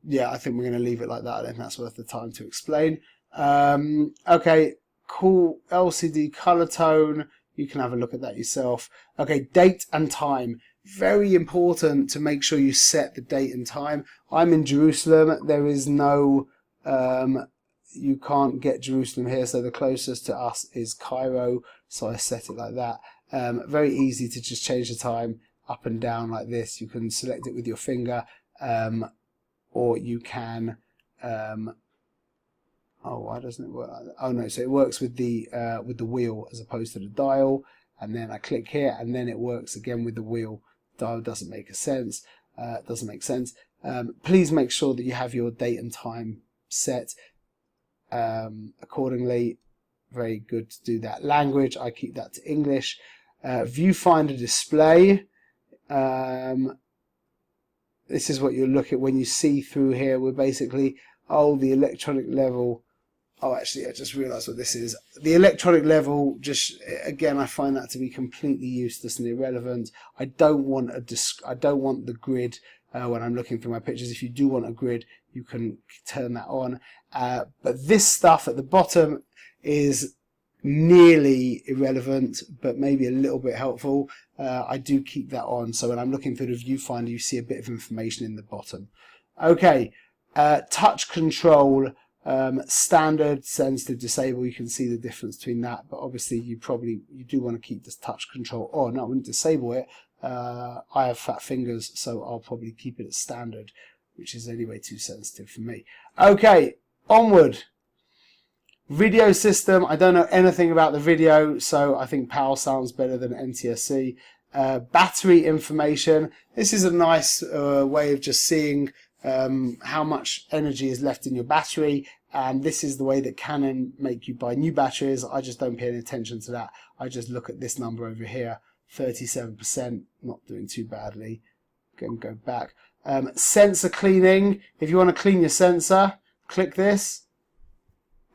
yeah, I think we're going to leave it like that. I think that's worth the time to explain. Okay, cool. LCD color tone. You can have a look at that yourself. Okay, date and time. Very important to make sure you set the date and time. I'm in Jerusalem. There is no... you can't get Jerusalem here, so the closest to us is Cairo, so I set it like that. Very easy to just change the time up and down like this. You can select it with your finger, or you can oh, why doesn't it work like that? Oh no, so it works with the wheel as opposed to the dial, and then I click here and then it works again with the wheel. Dial doesn't make sense. Please make sure that you have your date and time set accordingly. Very good to do that. Language, I keep that to English. Viewfinder display. This is what you look at when you see through here. We're basically, the electronic level. Oh, actually, I just realised what this is. The electronic level, just again, I find that to be completely useless and irrelevant. I don't want the grid when I'm looking through my pictures. If you do want a grid, you can turn that on. But this stuff at the bottom is nearly irrelevant, but maybe a little bit helpful. I do keep that on, so when I'm looking through the viewfinder, you see a bit of information in the bottom. Okay, touch control. Standard, sensitive, disable. You can see the difference between that, but obviously you do want to keep this touch control on. I wouldn't disable it. I have fat fingers, so I'll probably keep it at standard, which is anyway too sensitive for me. Okay, onward. Video system. I don't know anything about the video, so I think PAL sounds better than NTSC. Battery information. This is a nice way of just seeing how much energy is left in your battery, and this is the way that Canon make you buy new batteries. I just don't pay any attention to that. I just look at this number over here, 37%, not doing too badly. Go back. Sensor cleaning. If you want to clean your sensor, click this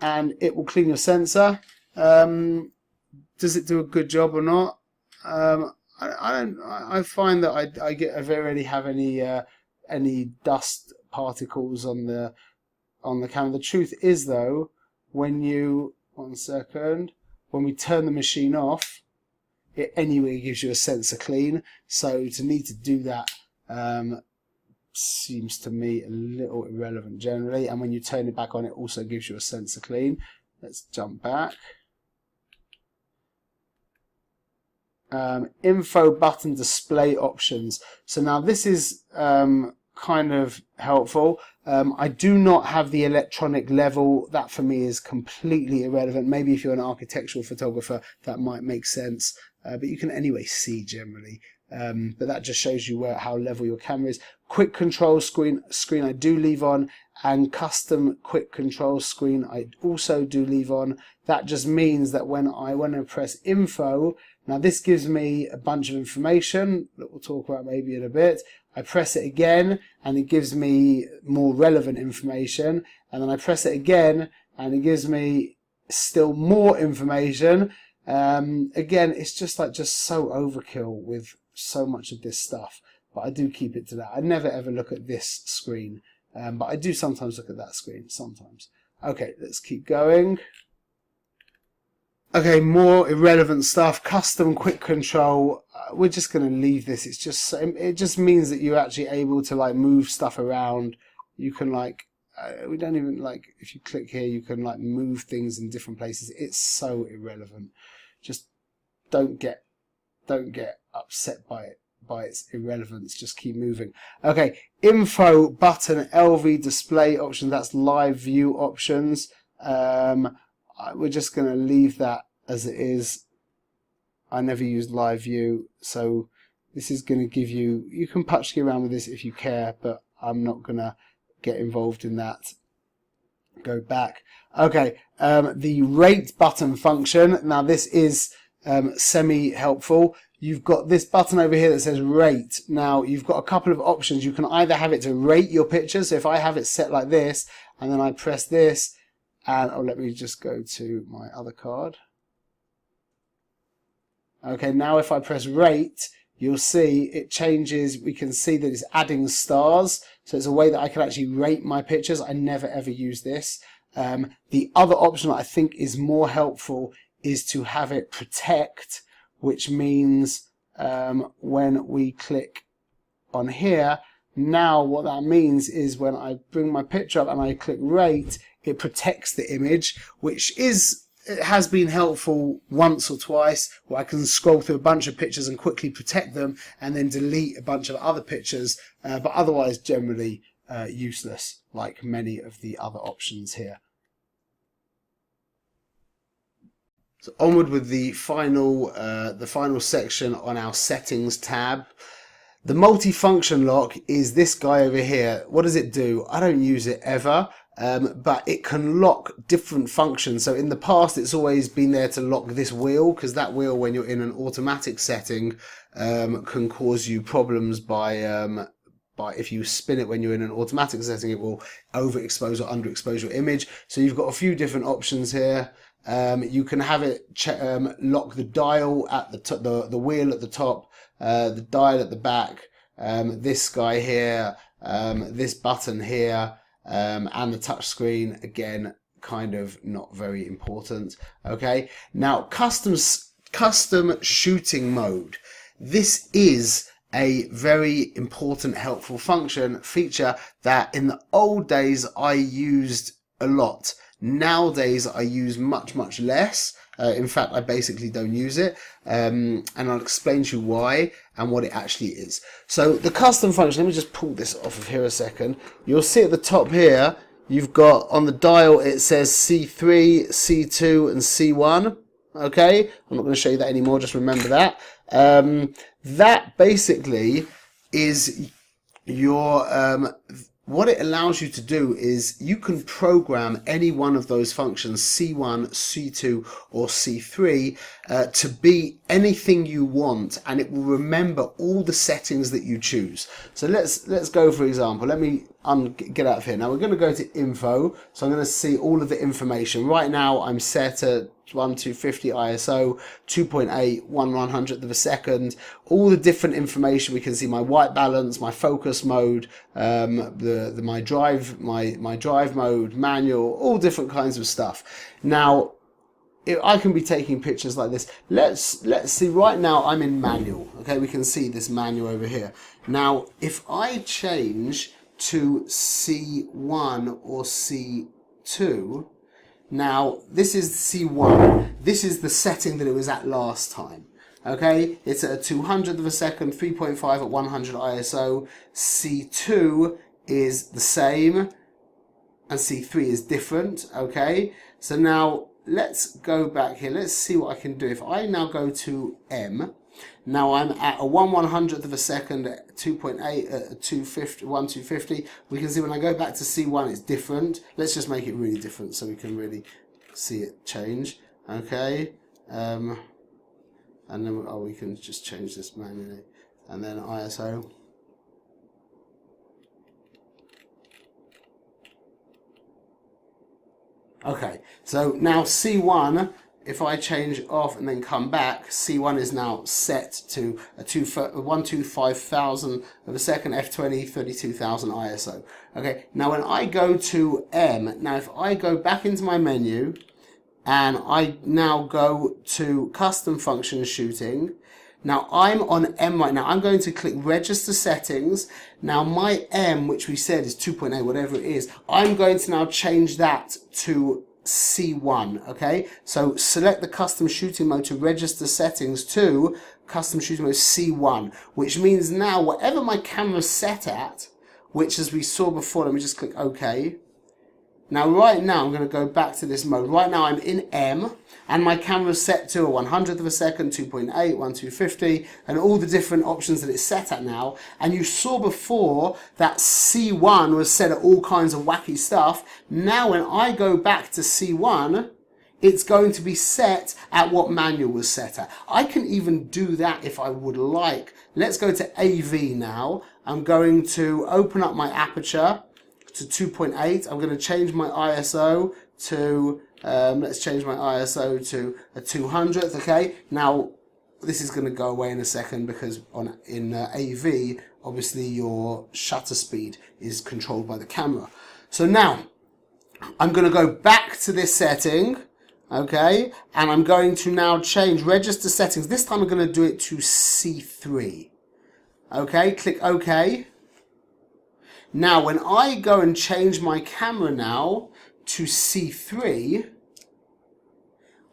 and it will clean your sensor. Does it do a good job or not? I find that I rarely have any dust particles on the camera. The truth is though, when we turn the machine off, it anyway gives you a sensor clean. So to need to do that seems to me a little irrelevant generally. And when you turn it back on, it also gives you a sensor clean. Let's jump back. Info button display options. So now this is kind of helpful. I do not have the electronic level. That for me is completely irrelevant. Maybe if you're an architectural photographer, that might make sense. But you can anyway see generally. But that just shows you how level your camera is. Quick control screen I do leave on, and custom quick control screen I also do leave on. That just means that when I press info, now this gives me a bunch of information that we'll talk about maybe in a bit. I press it again and it gives me more relevant information, and then I press it again and it gives me still more information. Again, it's just so overkill with so much of this stuff, but I do keep it to that. I never ever look at this screen, but I do sometimes look at that screen sometimes. Okay, let's keep going. Okay, more irrelevant stuff. Custom quick control. We're just going to leave this. It just means that you're actually able to like move stuff around. You can we don't even if you click here, you can move things in different places. It's so irrelevant. Just don't get upset by its irrelevance. Just keep moving. Okay, info button, LV display options. That's live view options. We're just going to leave that as it is. I never used live view, so this is going to give you can patch around with this if you care, but I'm not going to get involved in that. Go back. Okay, the rate button function. Now this is semi-helpful. You've got this button over here that says rate. Now you've got a couple of options. You can either have it to rate your pictures. So if I have it set like this, and then I press this, and let me just go to my other card. Okay, now if I press rate, you'll see it changes. We can see that it's adding stars. So it's a way that I can actually rate my pictures. I never ever use this. The other option that I think is more helpful is to have it protect, which means when we click on here, now what that means is when I bring my picture up and I click rate, it protects the image, which it has been helpful once or twice, where I can scroll through a bunch of pictures and quickly protect them and then delete a bunch of other pictures, but otherwise generally useless, like many of the other options here. So onward with the final section on our settings tab. The multifunction lock is this guy over here. What does it do? I don't use it ever, but it can lock different functions. So in the past, it's always been there to lock this wheel, because that wheel, when you're in an automatic setting, can cause you problems by if you spin it when you're in an automatic setting, it will overexpose or underexpose your image. So you've got a few different options here. You can have it lock the dial at the wheel at the top, the dial at the back, this guy here, this button here, and the touch screen. Again, kind of not very important. Okay, now custom shooting mode. This is a very important, helpful feature that in the old days I used a lot. Nowadays I use much less. In fact, I basically don't use it, and I'll explain to you why and what it actually is. So the custom function, let me just pull this off of here a second. You'll see at the top here, you've got on the dial, it says C3, C2 and C1. Okay, I'm not going to show you that anymore, just remember that. That basically is your what it allows you to do is you can program any one of those functions, C1, C2 or C3, to be anything you want, and it will remember all the settings that you choose. So let's go, for example, let me get out of here. Now we're going to go to info, so I'm going to see all of the information. Right now I'm set at 1250 ISO, 2.8, 1/100th of a second, all the different information. We can see my white balance, my focus mode, my drive mode, manual, all different kinds of stuff. Now, I can be taking pictures like this. Let's see. Right now I'm in manual. Okay, we can see this manual over here. Now, if I change to C1 or C2. Now, this is C1. This is the setting that it was at last time. Okay, it's at a 200th of a second, 3.5 at 100 ISO. C2 is the same, and C3 is different. Okay, so now let's go back here. Let's see what I can do. If I now go to M, now I'm at a 1/100th of a second, 2.8 at 250. We can see when I go back to C1, it's different. Let's just make it really different so we can really see it change. Okay, and then we can just change this manually, and then ISO. Okay, so now C1, if I change off and then come back, C1 is now set to a 125,000 of a second, f20, 32,000 ISO. Okay, now when I go to M, now if I go back into my menu and I now go to custom function shooting, now I'm on M right now. I'm going to click register settings. Now my M, which we said is 2.8, whatever it is, I'm going to now change that to C1. Okay, so select the custom shooting mode to register settings to custom shooting mode C1, which means now whatever my camera's set at, which as we saw before, let me just click OK. Now right now I'm going to go back to this mode. Right now I'm in M and my camera's set to a 100th of a second, 2.8, 1/250, and all the different options that it's set at now. And you saw before that C1 was set at all kinds of wacky stuff. Now when I go back to C1, it's going to be set at what manual was set at. I can even do that if I would like. Let's go to AV now. I'm going to open up my aperture to 2.8. I'm going to change my ISO to, let's change my ISO to a 200th. Okay, now this is going to go away in a second because in AV, obviously your shutter speed is controlled by the camera. So now I'm going to go back to this setting. Okay, and I'm going to now change register settings. This time I'm going to do it to C3. Okay, click OK. Now when I go and change my camera now to C3,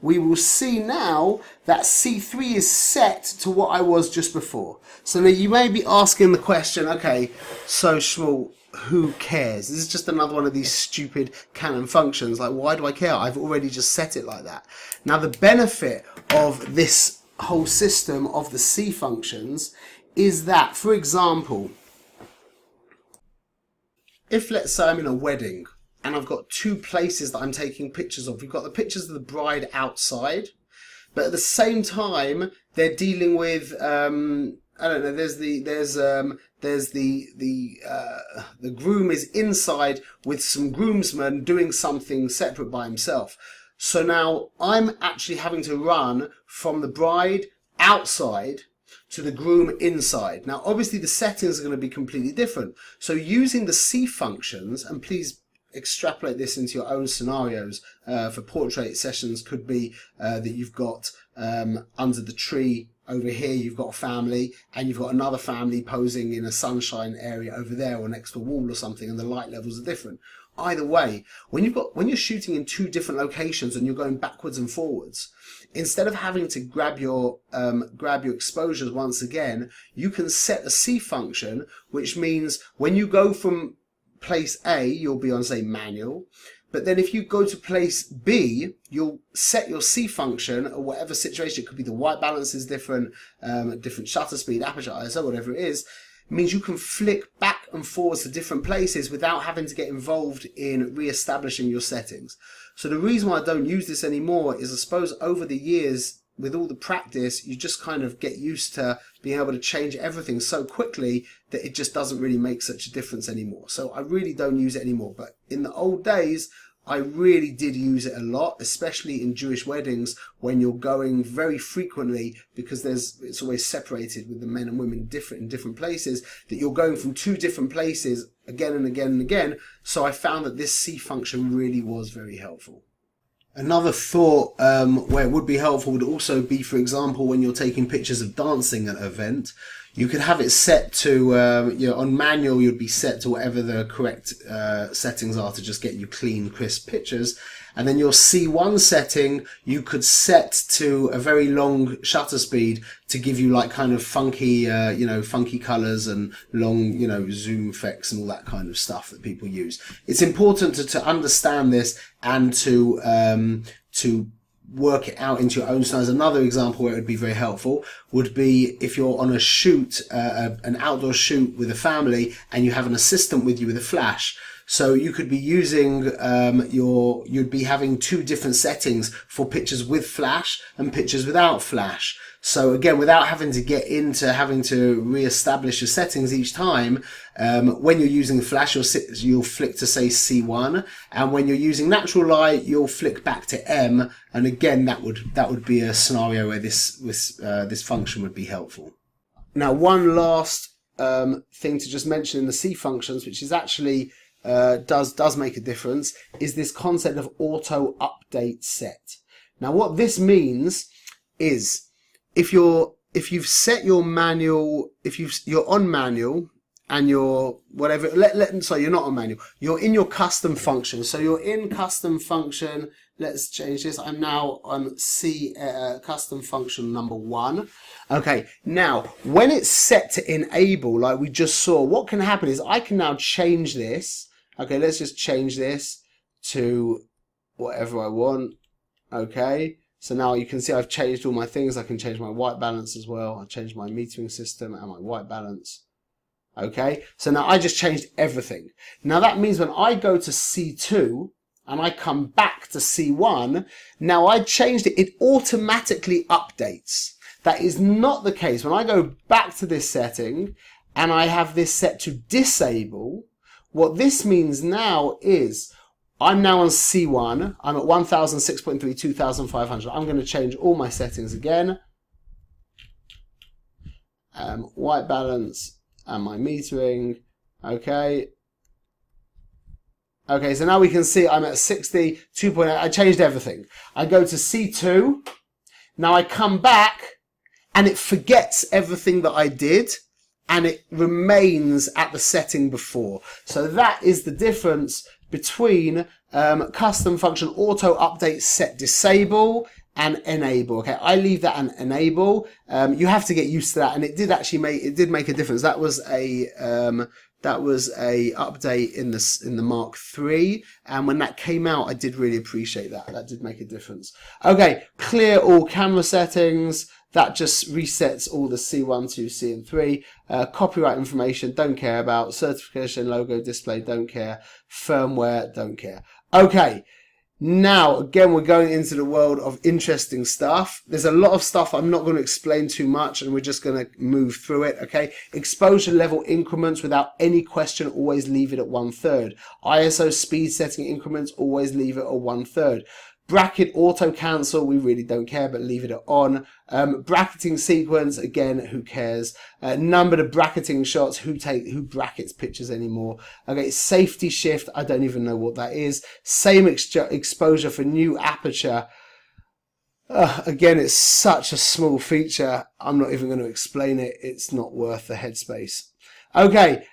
we will see now that C3 is set to what I was just before. So now you may be asking the question, okay, so Shmuel, who cares? This is just another one of these stupid Canon functions. Like, why do I care? I've already just set it like that. Now, the benefit of this whole system of the C functions is that, for example, if let's say I'm in a wedding and I've got two places that I'm taking pictures of. We've got the pictures of the bride outside, but at the same time they're dealing with I don't know. There's the groom is inside with some groomsmen doing something separate by himself. So now I'm actually having to run from the bride outside to the groom inside. Now, obviously, the settings are going to be completely different. So using the C functions, and please extrapolate this into your own scenarios. For portrait sessions, could be that you've got under the tree over here, you've got a family, and you've got another family posing in a sunshine area over there, or next to a wall or something, and the light levels are different. Either way, when you're shooting in two different locations and you're going backwards and forwards, instead of having to grab your exposures once again, you can set a C function, which means when you go from place A, you'll be on, say, manual. But then if you go to place B, you'll set your C function, or whatever situation. It could be the white balance is different, different shutter speed, aperture, ISO, whatever it is. It means you can flick back and forwards to different places without having to get involved in re-establishing your settings. So the reason why I don't use this anymore is, I suppose, over the years, with all the practice, you just kind of get used to being able to change everything so quickly that it just doesn't really make such a difference anymore. So I really don't use it anymore. But in the old days, I really did use it a lot, especially in Jewish weddings when you're going very frequently, because it's always separated with the men and women in different places, that you're going from two different places again and again and again. So I found that this C function really was very helpful. Another thought where it would be helpful would also be, for example, when you're taking pictures of dancing at an event, you could have it set to, on manual, you'd be set to whatever the correct settings are to just get you clean, crisp pictures. And then your C1 setting, you could set to a very long shutter speed to give you like kind of funky, funky colors and long, zoom effects and all that kind of stuff that people use. It's important to understand this and to work it out into your own size. Another example where it would be very helpful would be if you're on a shoot, an outdoor shoot with a family, and you have an assistant with you with a flash. So you could be using you'd be having two different settings for pictures with flash and pictures without flash. So again, without having to get into having to re-establish your settings each time, when you're using the flash, you'll flick to, say, C1, and when you're using natural light, you'll flick back to M. And again, that would be a scenario where this function would be helpful. Now, one last thing to just mention in the C functions, which is actually does make a difference, is this concept of auto update set. Now, what this means is if you've set your manual, you're on manual and you're whatever, sorry, you're not on manual, you're in your custom function. So you're in custom function. Let's change this. I'm now on C custom function number 1. Okay, now when it's set to enable, like we just saw, what can happen is I can now change this. Okay, let's just change this to whatever I want. Okay, so now you can see I've changed all my things. I can change my white balance as well. I changed my metering system and my white balance. Okay, so now I just changed everything. Now that means when I go to C2 and I come back to C1, now I changed it, it automatically updates. That is not the case. When I go back to this setting and I have this set to disable, what this means now is I'm now on C1. I'm at 1006.3, 2500. I'm going to change all my settings again. White balance and my metering. Okay. Okay, so now we can see I'm at 60, 2.8. I changed everything. I go to C2. Now I come back and it forgets everything that I did, and it remains at the setting before. So that is the difference between custom function auto update set disable and enable. Okay, I leave that and enable. You have to get used to that, and it did actually make a difference. That was a update in the Mark III, and when that came out, I did really appreciate that. That did make a difference. Okay, clear all camera settings. That just resets all the C1, 2, C, and 3. Copyright information, don't care about. Certification, logo, display, don't care. Firmware, don't care. Okay. Now, again, we're going into the world of interesting stuff. There's a lot of stuff I'm not going to explain too much, and we're just going to move through it, okay? Exposure level increments, without any question, always leave it at 1/3. ISO speed setting increments, always leave it at 1/3. Bracket auto cancel, we really don't care, but leave it at on. Bracketing sequence, again, who cares? Number of bracketing shots, who brackets pictures anymore? Okay, safety shift, I don't even know what that is. Same exposure for new aperture. Again, it's such a small feature, I'm not even going to explain it. It's not worth the headspace. Okay,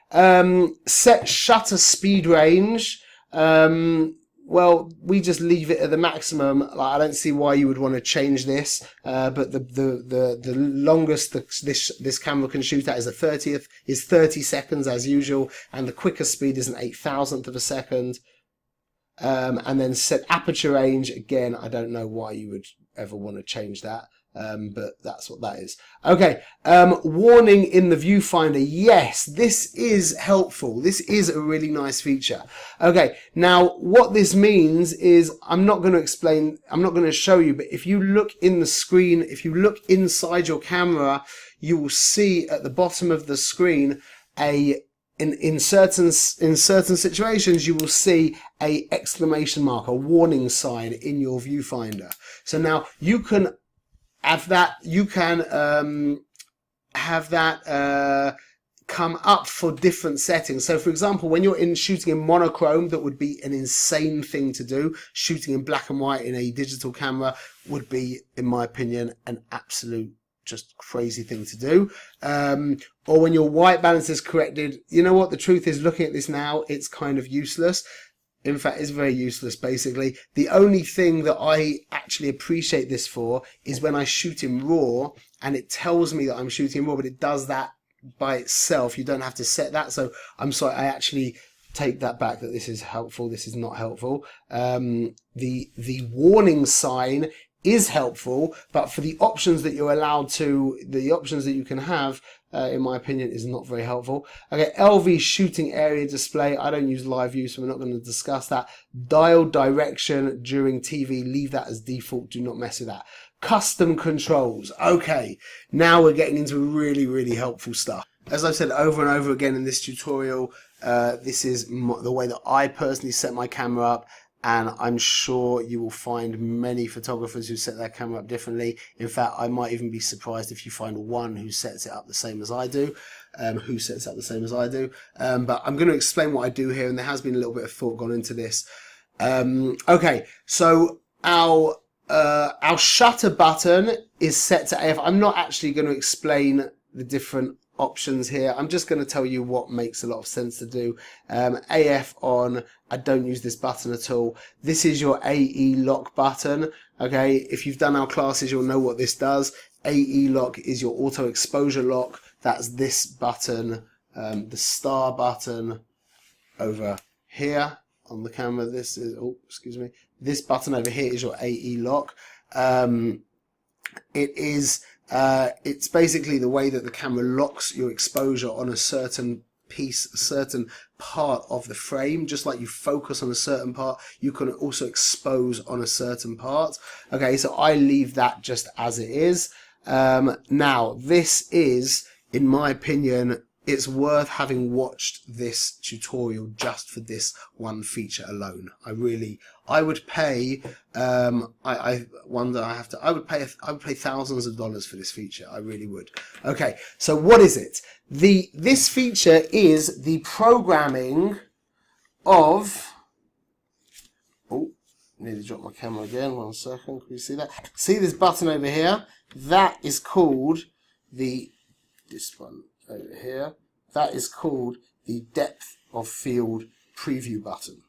set shutter speed range. Well, we just leave it at the maximum. Like, I don't see why you would want to change this. But the longest this camera can shoot at is 30 seconds as usual, and the quickest speed is an 8,000th of a second. And then set aperture range. Again, I don't know why you would ever want to change that. But that's what that is. Okay, warning in the viewfinder. Yes, this is helpful. This is a really nice feature. Okay, now what this means is, I'm not going to explain, I'm not going to show you, but if you look in the screen, if you look inside your camera, you will see at the bottom of the screen in certain situations, you will see a exclamation mark, a warning sign in your viewfinder. So now you can have that, come up for different settings. So for example, when you're shooting in monochrome, that would be an insane thing to do. Shooting in black and white in a digital camera would be, in my opinion, an absolute just crazy thing to do. Or when your white balance is corrected, you know what, the truth is, looking at this now, it's kind of useless. In fact, it's very useless, basically. The only thing that I actually appreciate this for is when I shoot in RAW, and it tells me that I'm shooting in RAW, but it does that by itself. You don't have to set that. So I'm sorry, I actually take that back, that this is helpful. This is not helpful. The warning sign is helpful, but for the options that you're allowed to, the options that you can have, in my opinion, is not very helpful. Okay, LV shooting area display. I don't use live view, so we're not going to discuss that. Dial direction during TV, leave that as default. Do not mess with that. Custom controls. Okay, now we're getting into really, really helpful stuff. As I've said over and over again in this tutorial, this is the way that I personally set my camera up. And I'm sure you will find many photographers who set their camera up differently. In fact, I might even be surprised if you find one who sets it up the same as I do. But I'm going to explain what I do here, and there has been a little bit of thought gone into this. Okay, so our shutter button is set to AF. I'm not actually going to explain the different options here. I'm just going to tell you what makes a lot of sense to do. AF on, I don't use this button at all. This is your AE lock button. Okay, if you've done our classes, you'll know what this does. AE lock is your auto exposure lock. That's this button, the star button over here on the camera. This is, oh, excuse me. This button over here is your AE lock. It's basically the way that the camera locks your exposure on a certain piece, a certain part of the frame. Just like you focus on a certain part, you can also expose on a certain part. Okay, so I leave that just as it is. Now, this is, in my opinion, it's worth having watched this tutorial just for this one feature alone. I would pay, I would pay thousands of dollars for this feature. I really would. Okay, so what is it? This feature is the programming of, oh, nearly dropped my camera again. 1 second, can you see that? See this button over here? That is called this one over here, that is called the depth of field preview button.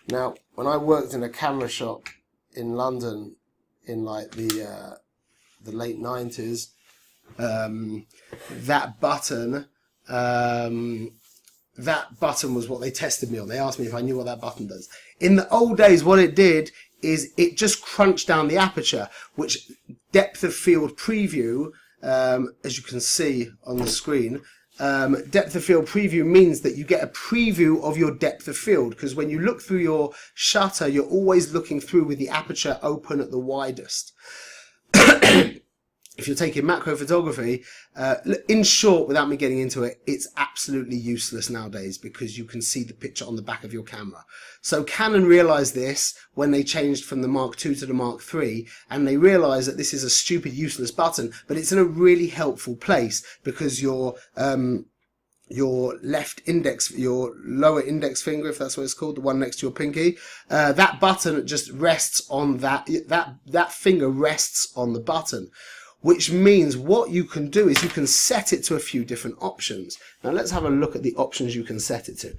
Now, when I worked in a camera shop in London in like the late 90s, that button was what they tested me on. They asked me if I knew what that button does. In the old days, what it did is it just crunched down the aperture, which depth of field preview, as you can see on the screen, depth of field preview means that you get a preview of your depth of field, because when you look through your shutter, you're always looking through with the aperture open at the widest. If you're taking macro photography, in short, without me getting into it, it's absolutely useless nowadays because you can see the picture on the back of your camera. So Canon realized this when they changed from the Mark II to the Mark III, and they realized that this is a stupid, useless button, but it's in a really helpful place because your left index, your lower index finger, if that's what it's called, the one next to your pinky, that button just rests on that finger rests on the button. Which means what you can do is you can set it to a few different options. Now let's have a look at the options you can set it to.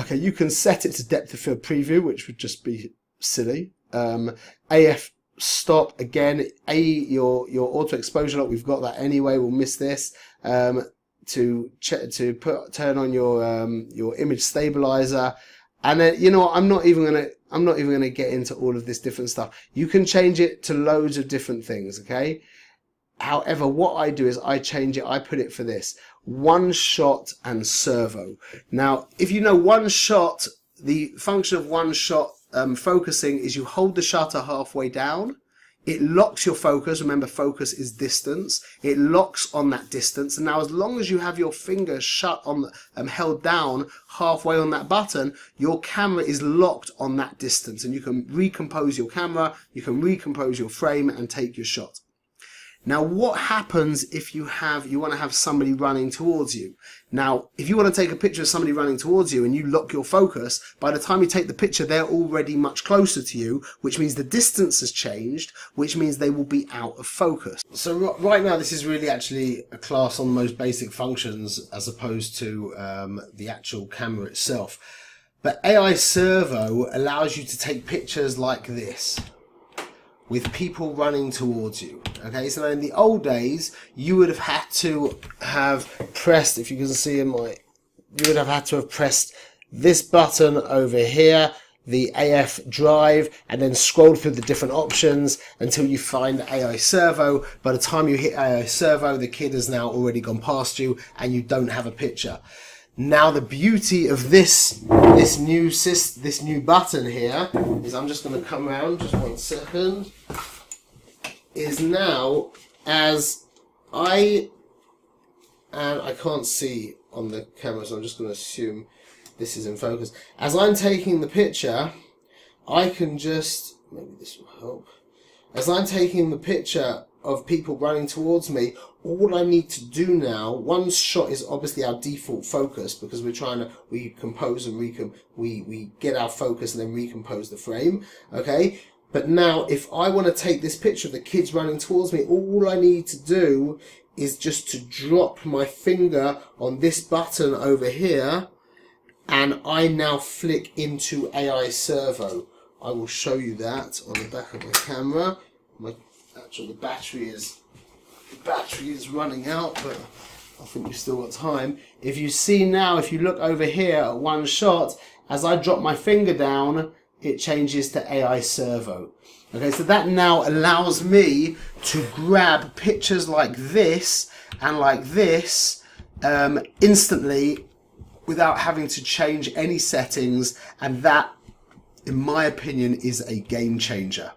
Okay, you can set it to depth of field preview, which would just be silly. AF stop, again, your auto exposure lock, we've got that anyway, we'll miss this. Turn on your image stabilizer. And then, you know what, I'm not even gonna get into all of this different stuff. You can change it to loads of different things, okay? However, what I do is I change it, I put it for this: one shot and servo. Now, if you know one shot, the function of one shot focusing is you hold the shutter halfway down, it locks your focus. Remember, focus is distance. It locks on that distance. And now as long as you have your finger shut on, held down halfway on that button, your camera is locked on that distance, and you can recompose your camera, you can recompose your frame and take your shot. Now, what happens if you want to have somebody running towards you? Now, if you want to take a picture of somebody running towards you and you lock your focus, by the time you take the picture, they're already much closer to you, which means the distance has changed, which means they will be out of focus. So right now, this is really actually a class on the most basic functions as opposed to the actual camera itself. But AI Servo allows you to take pictures like this, with people running towards you. Okay, so in the old days, you would have had to have pressed, if you can see in my, you would have had to have pressed this button over here, the AF drive, and then scrolled through the different options until you find AI Servo. By the time you hit AI Servo, the kid has now already gone past you and you don't have a picture. Now the beauty of this new button here is, I'm just going to come around just 1 second, is now as I can't see on the camera, so I'm just going to assume this is in focus. As I'm taking the picture, I can just, maybe this will help. As I'm taking the picture of people running towards me, all I need to do now, one shot is obviously our default focus because we're trying to recompose and we get our focus and then recompose the frame, okay? But now if I want to take this picture of the kids running towards me, all I need to do is just to drop my finger on this button over here, and I now flick into AI Servo. I will show you that on the back of my camera. The battery is running out, but I think we've still got time. If you see now, if you look over here at one shot, as I drop my finger down, it changes to AI Servo. Okay, so that now allows me to grab pictures like this and like this instantly without having to change any settings, and that, in my opinion, is a game changer.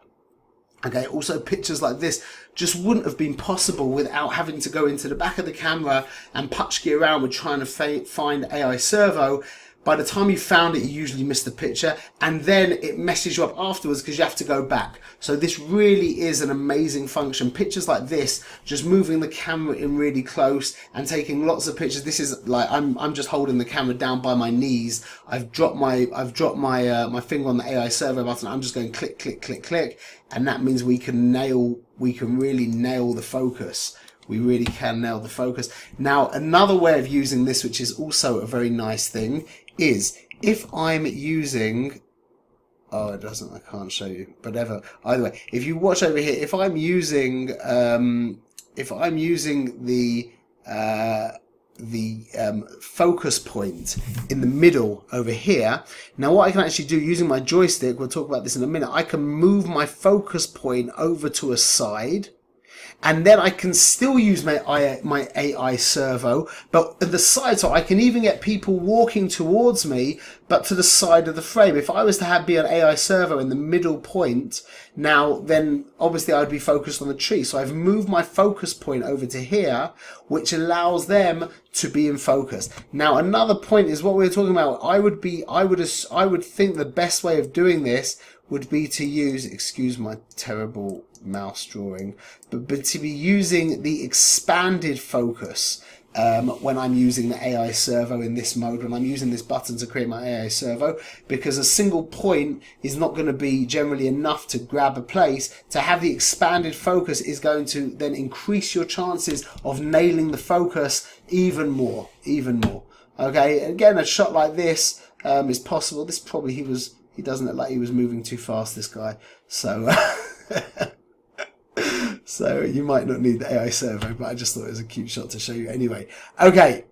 Okay, also pictures like this just wouldn't have been possible without having to go into the back of the camera and putchkey around with trying to find AI Servo. By the time you found it, you usually miss the picture, and then it messes you up afterwards because you have to go back. So this really is an amazing function. Pictures like this, just moving the camera in really close and taking lots of pictures. This is like, I'm just holding the camera down by my knees. I've dropped my finger on the AI Servo button. I'm just going click, click, click, click, and that means we can really nail the focus. We really can nail the focus. Now, another way of using this, which is also a very nice thing, is if I'm using Oh, it doesn't. I can't show you. But either way, if you watch over here, if I'm using the focus point in the middle over here. Now what I can actually do using my joystick, we'll talk about this in a minute, I can move my focus point over to a side, and then I can still use my AI servo, but at the side, so I can even get people walking towards me, but to the side of the frame. If I was to be an AI servo in the middle point, now then obviously I'd be focused on the tree. So I've moved my focus point over to here, which allows them to be in focus. Now another point is what we were talking about. I would think the best way of doing this would be to use, excuse my terrible mouse drawing, but to be using the expanded focus when I'm using the AI servo in this mode, when I'm using this button to create my AI servo, because a single point is not going to be generally enough to grab a place. To have the expanded focus is going to then increase your chances of nailing the focus even more. Okay, again, a shot like this is possible. This probably he doesn't look like he was moving too fast, this guy, so so you might not need the AI servo, but I just thought it was a cute shot to show you anyway. Okay,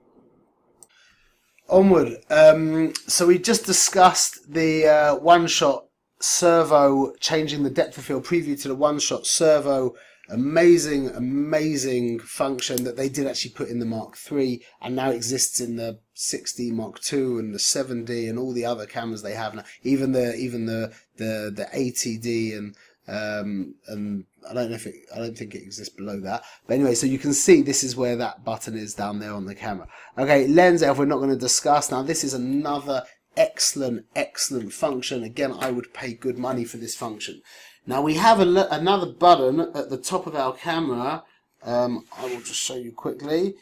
onward. So we just discussed the one-shot servo, changing the depth of field preview to the one-shot servo. Amazing function that they did actually put in the Mark III, and now exists in the 6D Mark II and the 7D and all the other cameras they have now, even the 80D and I don't think it exists below that. But anyway, so you can see this is where that button is down there on the camera. Okay, lens F we're not going to discuss. Now this is another excellent function. Again, I would pay good money for this function. Now we have another button at the top of our camera. I will just show you quickly.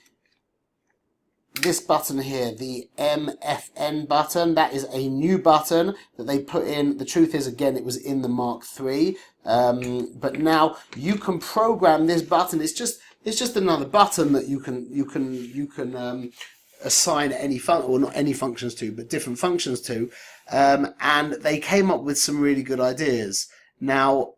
This button here, the MFN button, that is a new button that they put in. The truth is, again, it was in the Mark III, but now you can program this button. It's just another button that you can assign any function, or not any functions to, but different functions to, and they came up with some really good ideas. Now,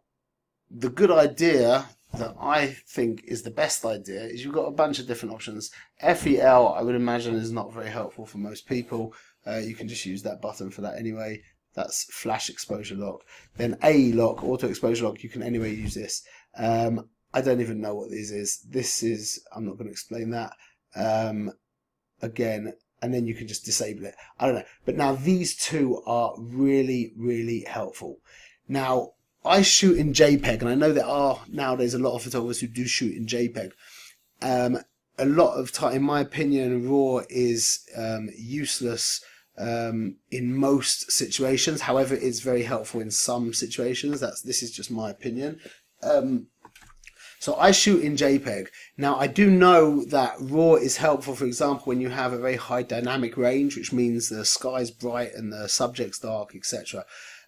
the good idea that I think is the best idea is you've got a bunch of different options. FEL, I would imagine, is not very helpful for most people. You can just use that button for that anyway. That's flash exposure lock. Then AE lock, auto exposure lock, you can anyway use this. I don't even know what this is. I'm not going to explain that. Again, and then you can just disable it. I don't know. But now these two are really helpful. Now, I shoot in JPEG, and I know there are nowadays a lot of photographers who do shoot in JPEG. A lot of time, in my opinion, RAW is useless in most situations. However, it's very helpful in some situations. This is just my opinion. So I shoot in JPEG. Now, I do know that RAW is helpful, for example, when you have a very high dynamic range, which means the sky's bright and the subject's dark, etc.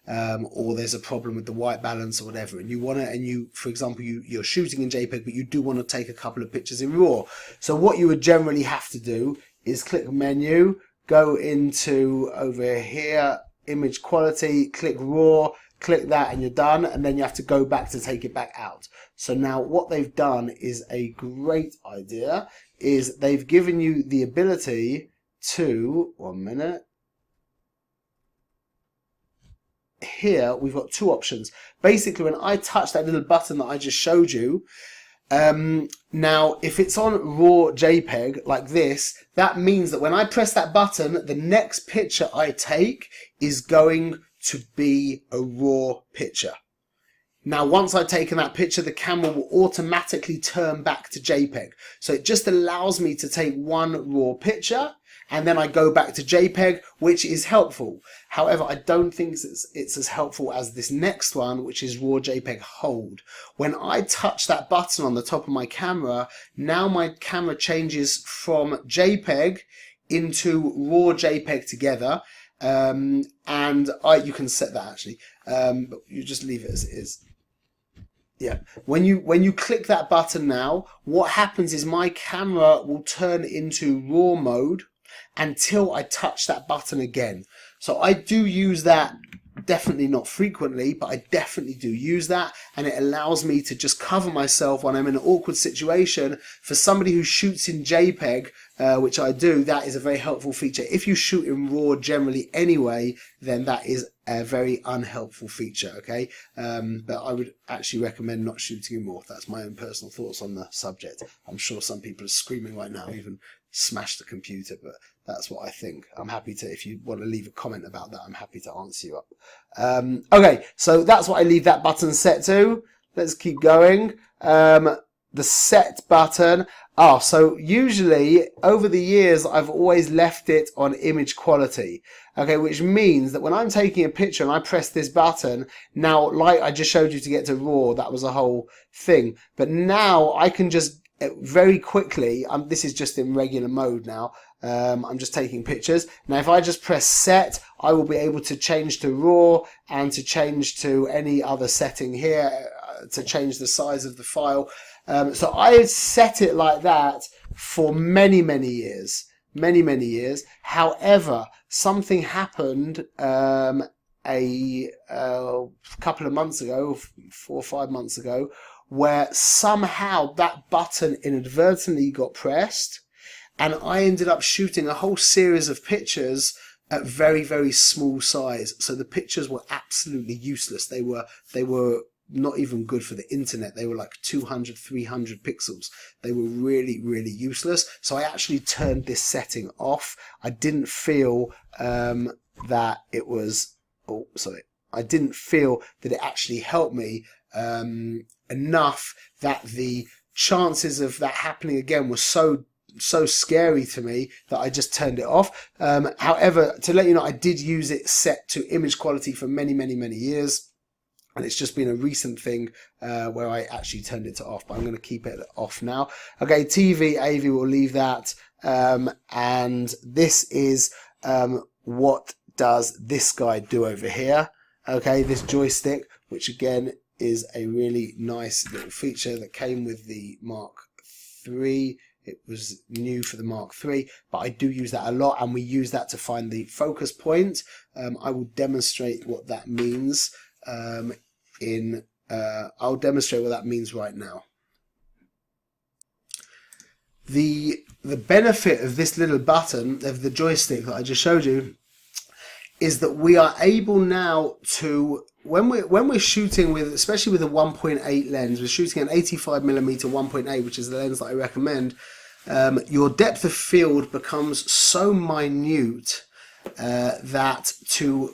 Or there's a problem with the white balance or whatever, and for example, you're shooting in JPEG, but you do want to take a couple of pictures in RAW. So what you would generally have to do is click menu, go into over here, image quality, click RAW, click that, and you're done, and then you have to go back to take it back out. So now what they've done is a great idea, is they've given you the ability to, one minute, here we've got two options. Basically, when I touch that little button that I just showed you, now if it's on raw JPEG like this, that means that when I press that button, the next picture I take is going to be a raw picture. Now once I've taken that picture, the camera will automatically turn back to JPEG. So it just allows me to take one raw picture, and then I go back to JPEG, which is helpful. However, I don't think it's as helpful as this next one, which is raw JPEG hold. When I touch that button on the top of my camera, now my camera changes from JPEG into raw JPEG together. And you can set that actually, but you just leave it as it is. Yeah, when you click that button now, what happens is my camera will turn into RAW mode until I touch that button again. So I do use that definitely not frequently, but I definitely do use that, and it allows me to just cover myself when I'm in an awkward situation. For somebody who shoots in JPEG, which I do, that is a very helpful feature. If you shoot in RAW generally anyway, then that is a very unhelpful feature, okay? But I would actually recommend not shooting in RAW. That's my own personal thoughts on the subject. I'm sure some people are screaming right now, even smash the computer, but that's what I think. I'm happy to, if you want to leave a comment about that, I'm happy to answer you up. Okay, so that's what I leave that button set to. Let's keep going. The set button. So usually over the years, I've always left it on image quality. Okay, which means that when I'm taking a picture and I press this button, now, like I just showed you to get to RAW, that was a whole thing. But now I can just very quickly, this is just in regular mode now, I'm just taking pictures. Now if I just press set, I will be able to change to RAW and to change to any other setting here, to change the size of the file. So I set it like that for many years. However, something happened a couple of months ago, 4 or 5 months ago, where somehow that button inadvertently got pressed, and I ended up shooting a whole series of pictures at very small size. So the pictures were absolutely useless. They were not even good for the internet. They were like 200, 300 pixels. They were really useless. So I actually turned this setting off. I didn't feel that it was, I didn't feel that it actually helped me enough that the chances of that happening again were so scary to me that I just turned it off. However, to let you know, I did use it set to image quality for many years, and it's just been a recent thing where I actually turned it to off, but I'm going to keep it off now. Okay, TV, AV, we'll leave that. And this is what does this guy do over here. Okay, this joystick, which again is a really nice little feature that came with the Mark III. It was new for the Mark III, but I do use that a lot, and we use that to find the focus point. I will demonstrate what that means I'll demonstrate what that means right now. The benefit of this little button, of the joystick that I just showed you, is that we are able now to, when we're shooting with, especially with a 1.8 lens, we're shooting an 85mm 1.8, which is the lens that I recommend, your depth of field becomes so minute that to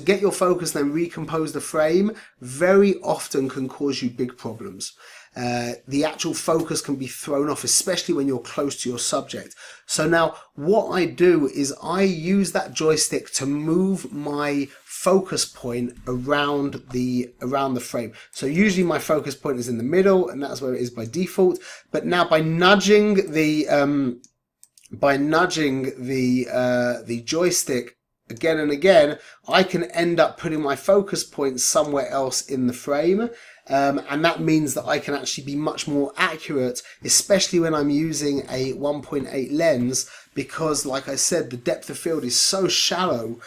get your focus and then recompose the frame very often can cause you big problems. The actual focus can be thrown off, especially when you're close to your subject. So now what I do is I use that joystick to move my focus point around the frame. So usually my focus point is in the middle, and that's where it is by default. But now by nudging the joystick again and again, I can end up putting my focus point somewhere else in the frame. And that means that I can actually be much more accurate, especially when I'm using a 1.8 lens, because like I said, the depth of field is so shallow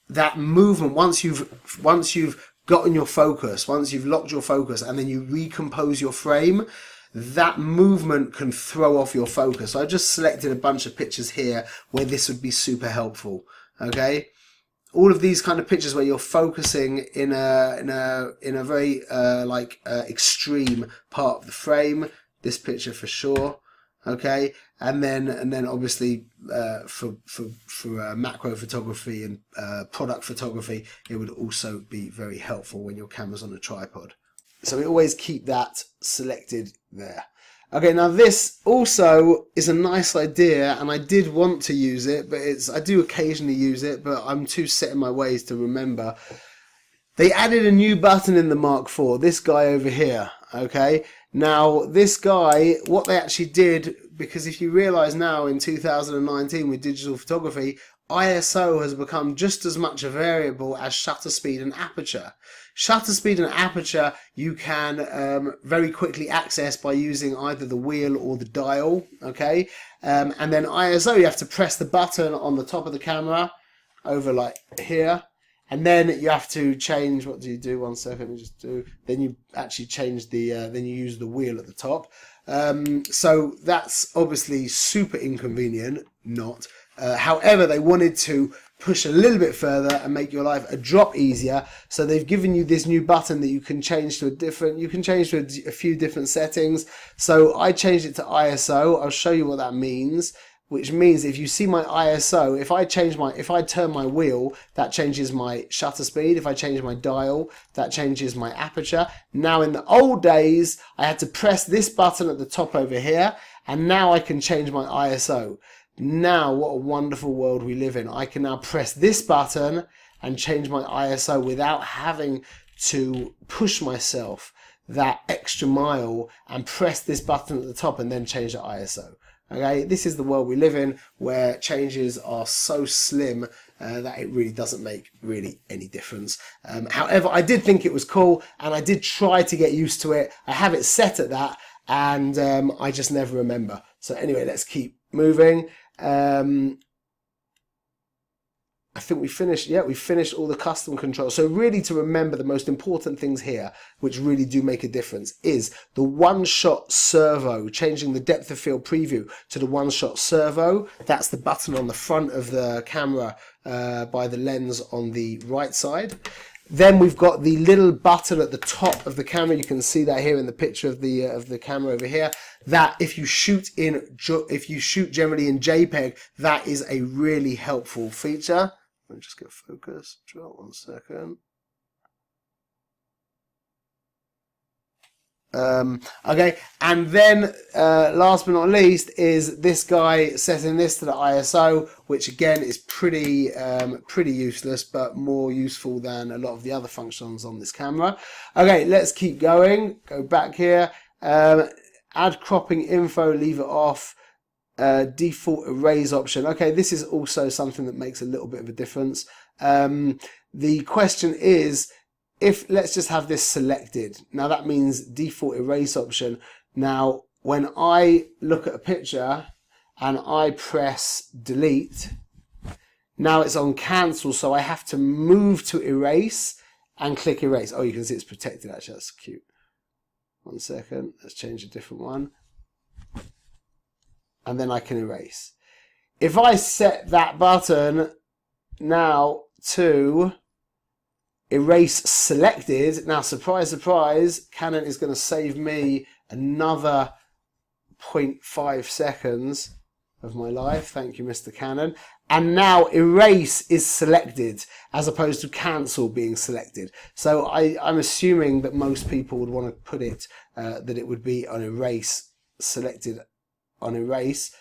that movement, once you've gotten your focus, once you've locked your focus and then you recompose your frame, that movement can throw off your focus. So I've just selected a bunch of pictures here where this would be super helpful. Okay, all of these kind of pictures where you're focusing in a very extreme part of the frame. This picture for sure. Okay, and then obviously for macro photography and product photography, it would also be very helpful when your camera's on a tripod. So we always keep that selected there. Okay, now this also is a nice idea, and I did want to use it, but I do occasionally use it, but I'm too set in my ways to remember. They added a new button in the Mark IV, this guy over here, okay? Now, this guy, what they actually did, because if you realize now in 2019 with digital photography, ISO has become just as much a variable as shutter speed and aperture. Shutter speed and aperture you can very quickly access by using either the wheel or the dial, okay? And then ISO, you have to press the button on the top of the camera over like here, And then you have to change, what do you do? 1 second, you just do, then you actually change the, then you use the wheel at the top. So that's obviously super inconvenient, not. However, they wanted to push a little bit further and make your life a drop easier. So they've given you this new button that you can change to a few different settings. So I changed it to ISO. I'll show you what that means. Which means if you see my ISO, if I turn my wheel, that changes my shutter speed. If I change my dial, that changes my aperture. Now in the old days, I had to press this button at the top over here, and now I can change my ISO. Now, what a wonderful world we live in. I can now press this button and change my ISO without having to push myself that extra mile and press this button at the top and then change the ISO. Okay, this is the world we live in, where changes are so slim that it really doesn't make really any difference. However, I did think it was cool, and I did try to get used to it. I have it set at that, and I just never remember. So anyway, let's keep moving. I think we finished, yeah, we finished all the custom controls. So really, to remember, the most important things here, which really do make a difference, is the one-shot servo, changing the depth of field preview to the one-shot servo. That's the button on the front of the camera by the lens on the right side. Then we've got the little button at the top of the camera. You can see that here in the picture of the camera over here. That if you shoot generally in JPEG, that is a really helpful feature. Let me just get focus. 1 second. Okay, and then last but not least is this guy setting this to the ISO, which again is pretty useless, but more useful than a lot of the other functions on this camera. Okay, let's keep going. Go back here. Add cropping info, leave it off. Default erase option. Okay, this is also something that makes a little bit of a difference. The question is, if let's just have this selected. Now that means default erase option. Now when I look at a picture and I press delete, now it's on cancel, so I have to move to erase and click erase. Oh, you can see it's protected actually, that's cute. 1 second, let's change a different one. And then I can erase. If I set that button now to erase selected, now surprise, surprise, Canon is going to save me another 0.5 seconds of my life. Thank you, Mr. Canon. And now erase is selected as opposed to cancel being selected. So I'm assuming that most people would want to put it that it would be on erase, selected on erase.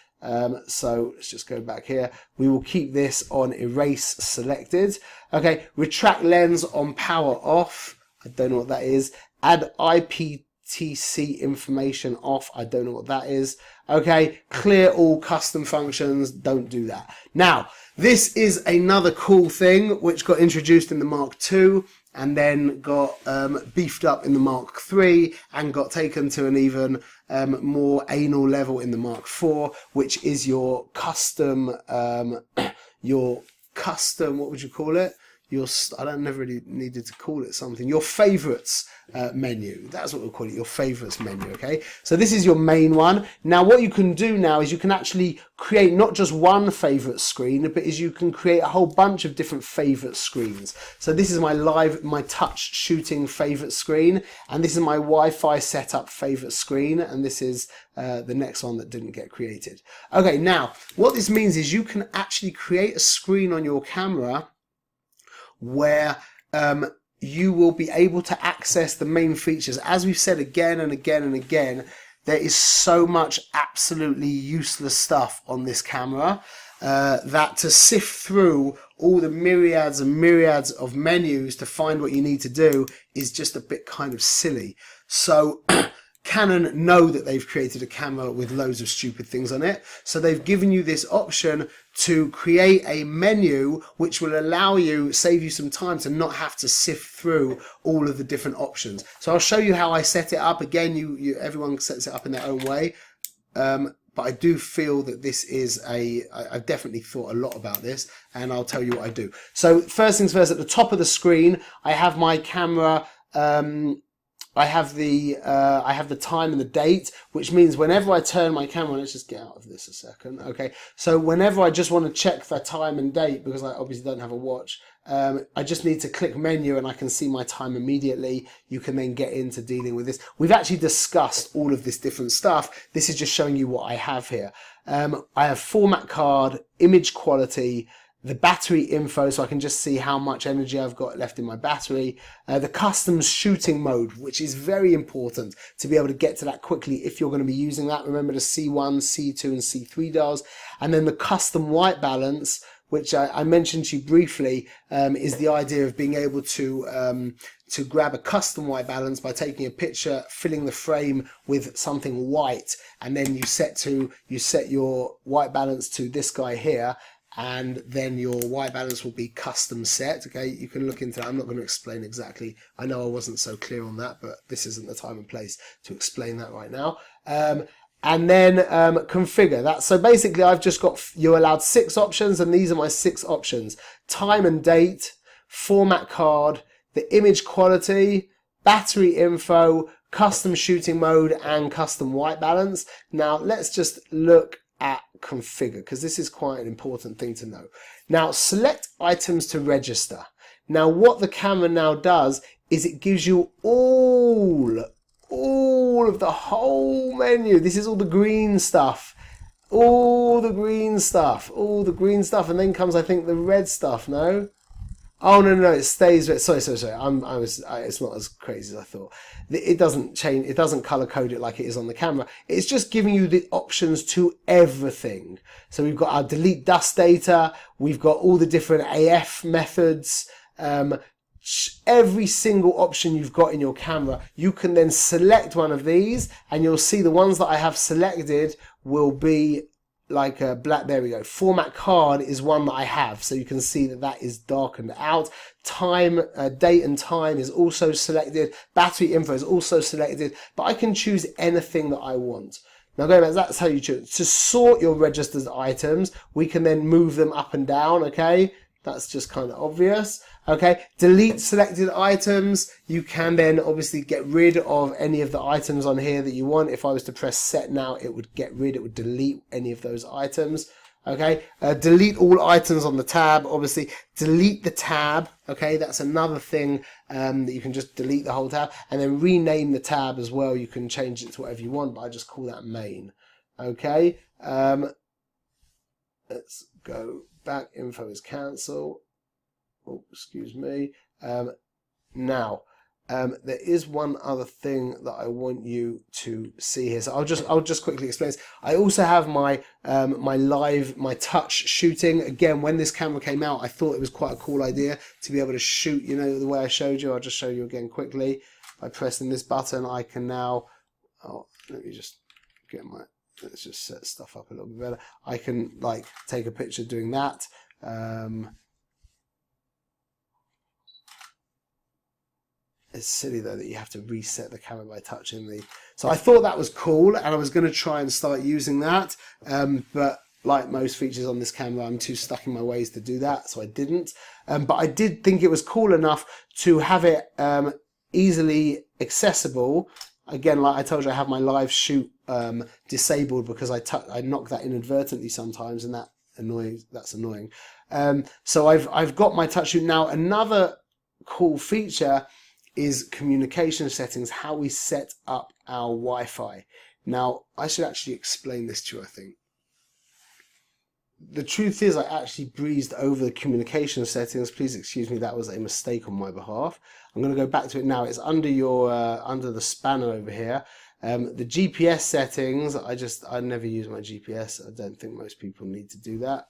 So let's just go back here. We will keep this on erase selected. Okay, retract lens on power off. I don't know what that is. Add IPTC information off. I don't know what that is. Okay, clear all custom functions. Don't do that. Now, this is another cool thing which got introduced in the Mark II and then got beefed up in the Mark III and got taken to an even more anal level in the Mark IV, which is your custom, what would you call it? I don't never really needed to call it something. Your favorites menu. That's what we'll call it, your favorites menu, okay? So this is your main one. Now what you can do now is you can actually create not just one favorite screen, but is you can create a whole bunch of different favorite screens. So this is my touch shooting favorite screen, and this is my Wi-Fi setup favorite screen, and this is the next one that didn't get created. Okay, now what this means is you can actually create a screen on your camera where you will be able to access the main features. As we've said again and again and again, there is so much absolutely useless stuff on this camera that to sift through all the myriads and myriads of menus to find what you need to do is just a bit kind of silly. So Canon know that they've created a camera with loads of stupid things on it, so they've given you this option to create a menu which will allow you, save you some time to not have to sift through all of the different options. So I'll show you how I set it up. Again, everyone sets it up in their own way. but I do feel that this is I've definitely thought a lot about this, and I'll tell you what I do. So first things first, at the top of the screen, I have my camera. I have the time and the date, which means whenever I turn my camera, let's just get out of this a second. Okay, so whenever I just want to check the time and date, because I obviously don't have a watch, I just need to click menu and I can see my time immediately. You can then get into dealing with this. We've actually discussed all of this different stuff. This is just showing you what I have here. I have format card, image quality, the battery info, so I can just see how much energy I've got left in my battery, the custom shooting mode, which is very important to be able to get to that quickly if you're going to be using that. Remember the C1, C2 and C3 dials, and then the custom white balance, which I mentioned to you briefly, is the idea of being able to grab a custom white balance by taking a picture, filling the frame with something white, and then you set your white balance to this guy here, and then your white balance will be custom set. Okay, you can look into that. I'm not going to explain exactly. I know I wasn't so clear on that, but this isn't the time and place to explain that right now. And then configure that. So basically I've just got, you're allowed 6 options, and these are my 6 options: time and date, format card, the image quality, battery info, custom shooting mode, and custom white balance. Now let's just look at configure, because this is quite an important thing to know. Now select items to register. Now what the camera now does is it gives you all of the whole menu. This is all the green stuff, all the green stuff, and then comes, I think, the red stuff. No? Oh no, it stays red. Sorry. It's not as crazy as I thought. It doesn't change. It doesn't color code it like it is on the camera. It's just giving you the options to everything. So we've got our delete dust data. We've got all the different AF methods. Every single option you've got in your camera, you can then select one of these, and you'll see the ones that I have selected will be like a black. There we go. Format card is one that I have, so you can see that that is darkened out. Time, date and time is also selected. Battery info is also selected, but I can choose anything that I want. Now going back, that's how you choose. To sort your registered items, we can then move them up and down, okay? That's just kind of obvious. Okay, delete selected items. You can then obviously get rid of any of the items on here that you want. If I was to press set now, it would get rid, it would delete any of those items. Okay, delete all items on the tab. Obviously, delete the tab. Okay, that's another thing that you can just delete the whole tab, and then rename the tab as well. You can change it to whatever you want, but I just call that main. Okay, let's go back. Info is cancel. Oh, excuse me. Now, there is one other thing that I want you to see here. So I'll just quickly explain this. I also have my my touch shooting. Again, when this camera came out, I thought it was quite a cool idea to be able to shoot, you know, the way I showed you. I'll just show you again quickly. By pressing this button, I can now, let me just get my, let's just set stuff up a little bit better. I can like take a picture doing that. It's silly though that you have to reset the camera by touching the, so I thought that was cool, and I was going to try and start using that, but like most features on this camera, I'm too stuck in my ways to do that, so I didn't. But I did think it was cool enough to have it easily accessible. Again, like I told you, I have my live shoot disabled because I knock that inadvertently sometimes, and that's annoying. So I've got my touch shoot now. Another cool feature is communication settings, how we set up our Wi-Fi. Now, I should actually explain this to you, I think. The truth is, I actually breezed over the communication settings. Please excuse me, that was a mistake on my behalf. I'm going to go back to it now. It's under your under the spanner over here. The GPS settings, I never use my GPS. I don't think most people need to do that.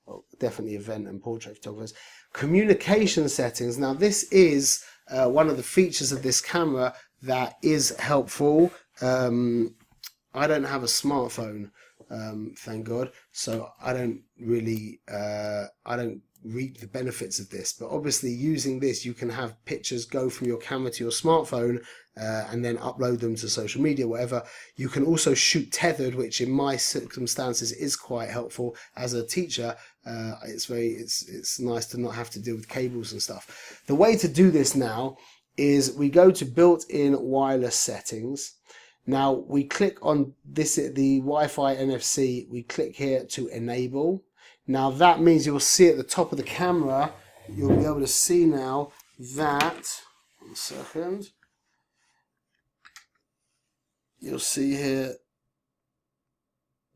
Well, definitely event and portrait photographers. Communication settings. Now, this is one of the features of this camera that is helpful. I don't have a smartphone, thank God, so I don't really I don't reap the benefits of this. But obviously, using this, you can have pictures go from your camera to your smartphone and then upload them to social media, whatever. You can also shoot tethered, which in my circumstances is quite helpful as a teacher. It's nice to not have to deal with cables and stuff. The way to do this now is we go to built-in wireless settings. Now we click on this, the Wi-Fi NFC, we click here to enable. Now that means you'll see at the top of the camera, you'll be able to see now that, one second, you'll see here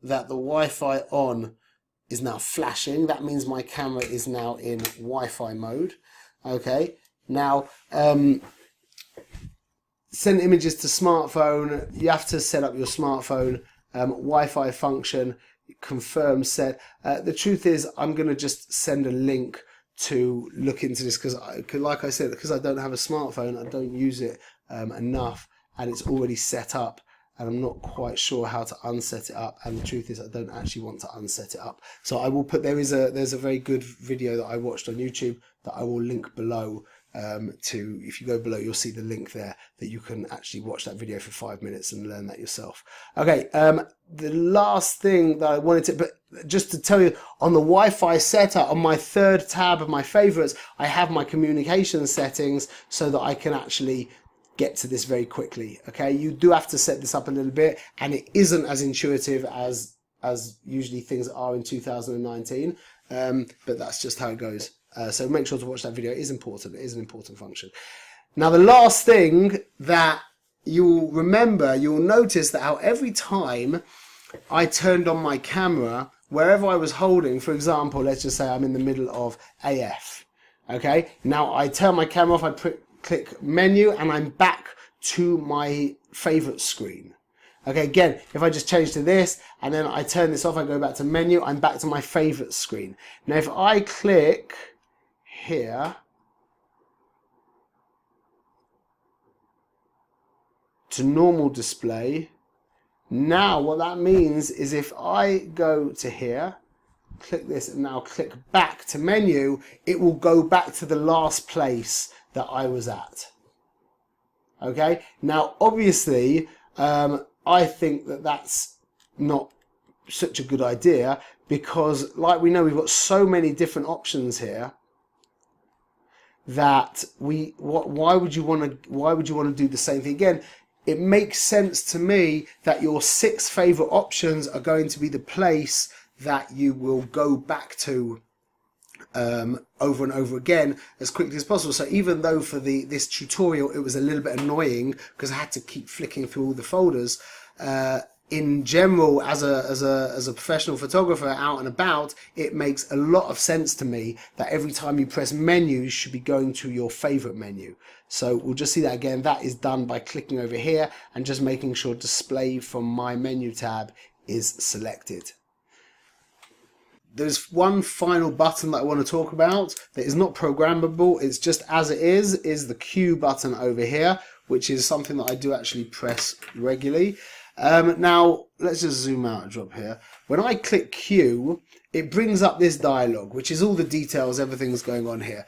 that the Wi-Fi on is now flashing. That means my camera is now in Wi-Fi mode. Okay, now send images to smartphone. You have to set up your smartphone. Wi-Fi function, confirm set. The truth is, I'm going to just send a link to look into this because, like I said, because I don't have a smartphone, I don't use it enough, and it's already set up. And I'm not quite sure how to unset it up, and the truth is I don't actually want to unset it up. So I will put, there's a very good video that I watched on YouTube that I will link below to, if you go below you'll see the link there that you can actually watch that video for 5 minutes and learn that yourself. Okay, the last thing that I wanted to, but just to tell you, on the Wi-Fi setup, on my third tab of my favorites, I have my communication settings so that I can actually get to this very quickly. Okay, you do have to set this up a little bit, and it isn't as intuitive as usually things are in 2019, but that's just how it goes. So make sure to watch that video. It is important. It is an important function. Now the last thing that you'll remember, you'll notice that how every time I turned on my camera, wherever I was holding, for example, let's just say I'm in the middle of AF. Okay, now I turn my camera off, I click menu, and I'm back to my favorite screen. Okay, again, if I just change to this and then I turn this off, I go back to menu, I'm back to my favorite screen. Now if I click here to normal display, now what that means is if I go to here, click this, and now click back to menu, it will go back to the last place that I was at. Okay, now obviously I think that that's not such a good idea, because like we know, we've got so many different options here that why would you want to do the same thing again? It makes sense to me that your 6 favorite options are going to be the place that you will go back to over and over again as quickly as possible. So even though for this tutorial it was a little bit annoying because I had to keep flicking through all the folders, in general, as a professional photographer out and about, it makes a lot of sense to me that every time you press menu, you should be going to your favorite menu. So we'll just see that again. That is done by clicking over here and just making sure display from my menu tab is selected. There's one final button that I want to talk about that is not programmable. It's just as it is the Q button over here, which is something that I do actually press regularly. Now let's just zoom out and drop here. When I click Q, it brings up this dialog, which is all the details, everything's going on here.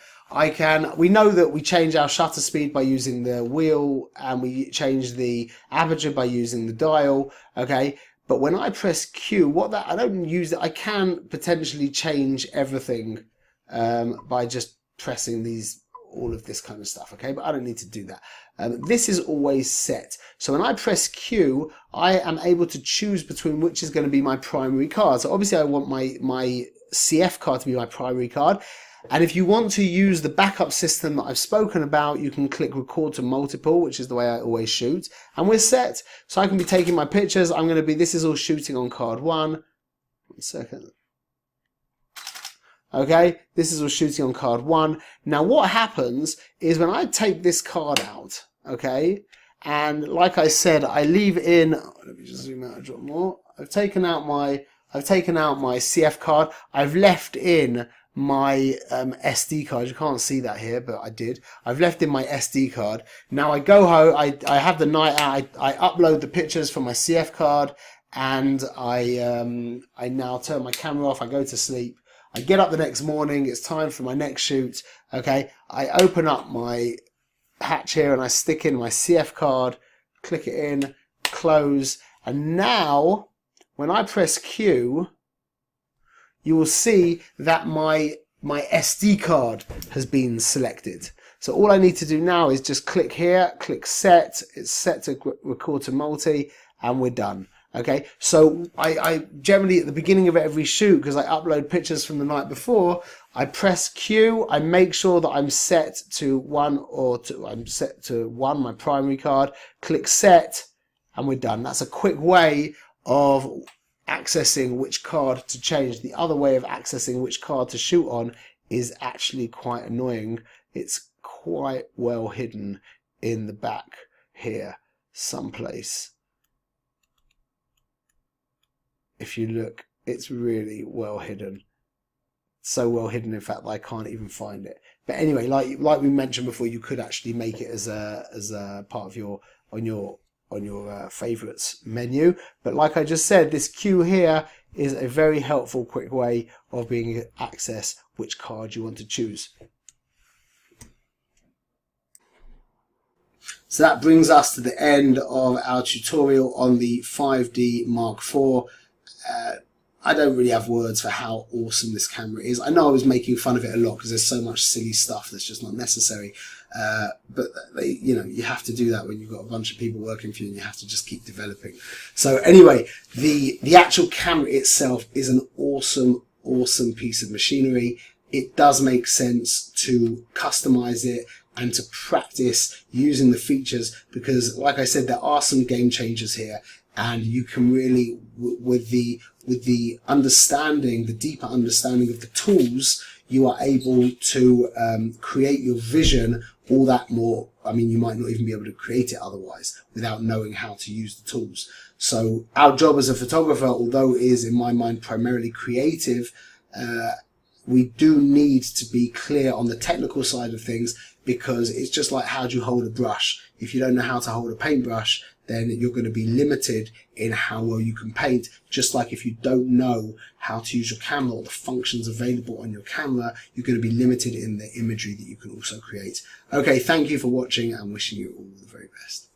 We know that we change our shutter speed by using the wheel, and we change the aperture by using the dial. Okay. But when I press Q, I don't use it. I can potentially change everything by just pressing all of this kind of stuff. Okay, but I don't need to do that. This is always set. So when I press Q, I am able to choose between which is going to be my primary card. So obviously I want my CF card to be my primary card. And if you want to use the backup system that I've spoken about, you can click record to multiple, which is the way I always shoot. And we're set. So I can be taking my pictures. This is all shooting on card 1. 1 second. Okay, this is all shooting on card 1. Now what happens is when I take this card out, okay, and like I said, I leave in, let me just zoom out a drop more. I've taken out my CF card. I've left in my SD card. You can't see that here, but I did. I've left in my SD card. Now I go home, I have the night out, I upload the pictures from my CF card, and I now turn my camera off, I go to sleep. I get up the next morning, it's time for my next shoot. Okay, I open up my hatch here and I stick in my CF card, click it in, close, and now when I press Q, you will see that my SD card has been selected. So all I need to do now is just click here, click set, it's set to record to multi, and we're done. Okay, so I generally at the beginning of every shoot, because I upload pictures from the night before, I press Q, I make sure that I'm set to 1 or 2, I'm set to 1, my primary card, click set, and we're done. That's a quick way of accessing which card to change. The other way of accessing which card to shoot on is actually quite annoying. It's quite well hidden in the back here someplace. If you look, it's really well hidden. So well hidden, in fact, that I can't even find it. But anyway, like we mentioned before, you could actually make it as a part of your on your favorites menu. But like I just said, this Q here is a very helpful, quick way of being able to access which card you want to choose. So that brings us to the end of our tutorial on the 5D Mark IV. I don't really have words for how awesome this camera is. I know I was making fun of it a lot because there's so much silly stuff that's just not necessary. But you have to do that when you've got a bunch of people working for you and you have to just keep developing. So anyway, the actual camera itself is an awesome piece of machinery. It does make sense to customize it and to practice using the features because, like I said, there are some game changers here. And you can really, with the understanding, the deeper understanding of the tools, you are able to create your vision all that more. I mean, you might not even be able to create it otherwise without knowing how to use the tools. So our job as a photographer, although it is in my mind primarily creative, we do need to be clear on the technical side of things because it's just like how do you hold a brush? If you don't know how to hold a paintbrush, then you're going to be limited in how well you can paint. Just like if you don't know how to use your camera or the functions available on your camera, you're going to be limited in the imagery that you can also create. Okay, thank you for watching and wishing you all the very best.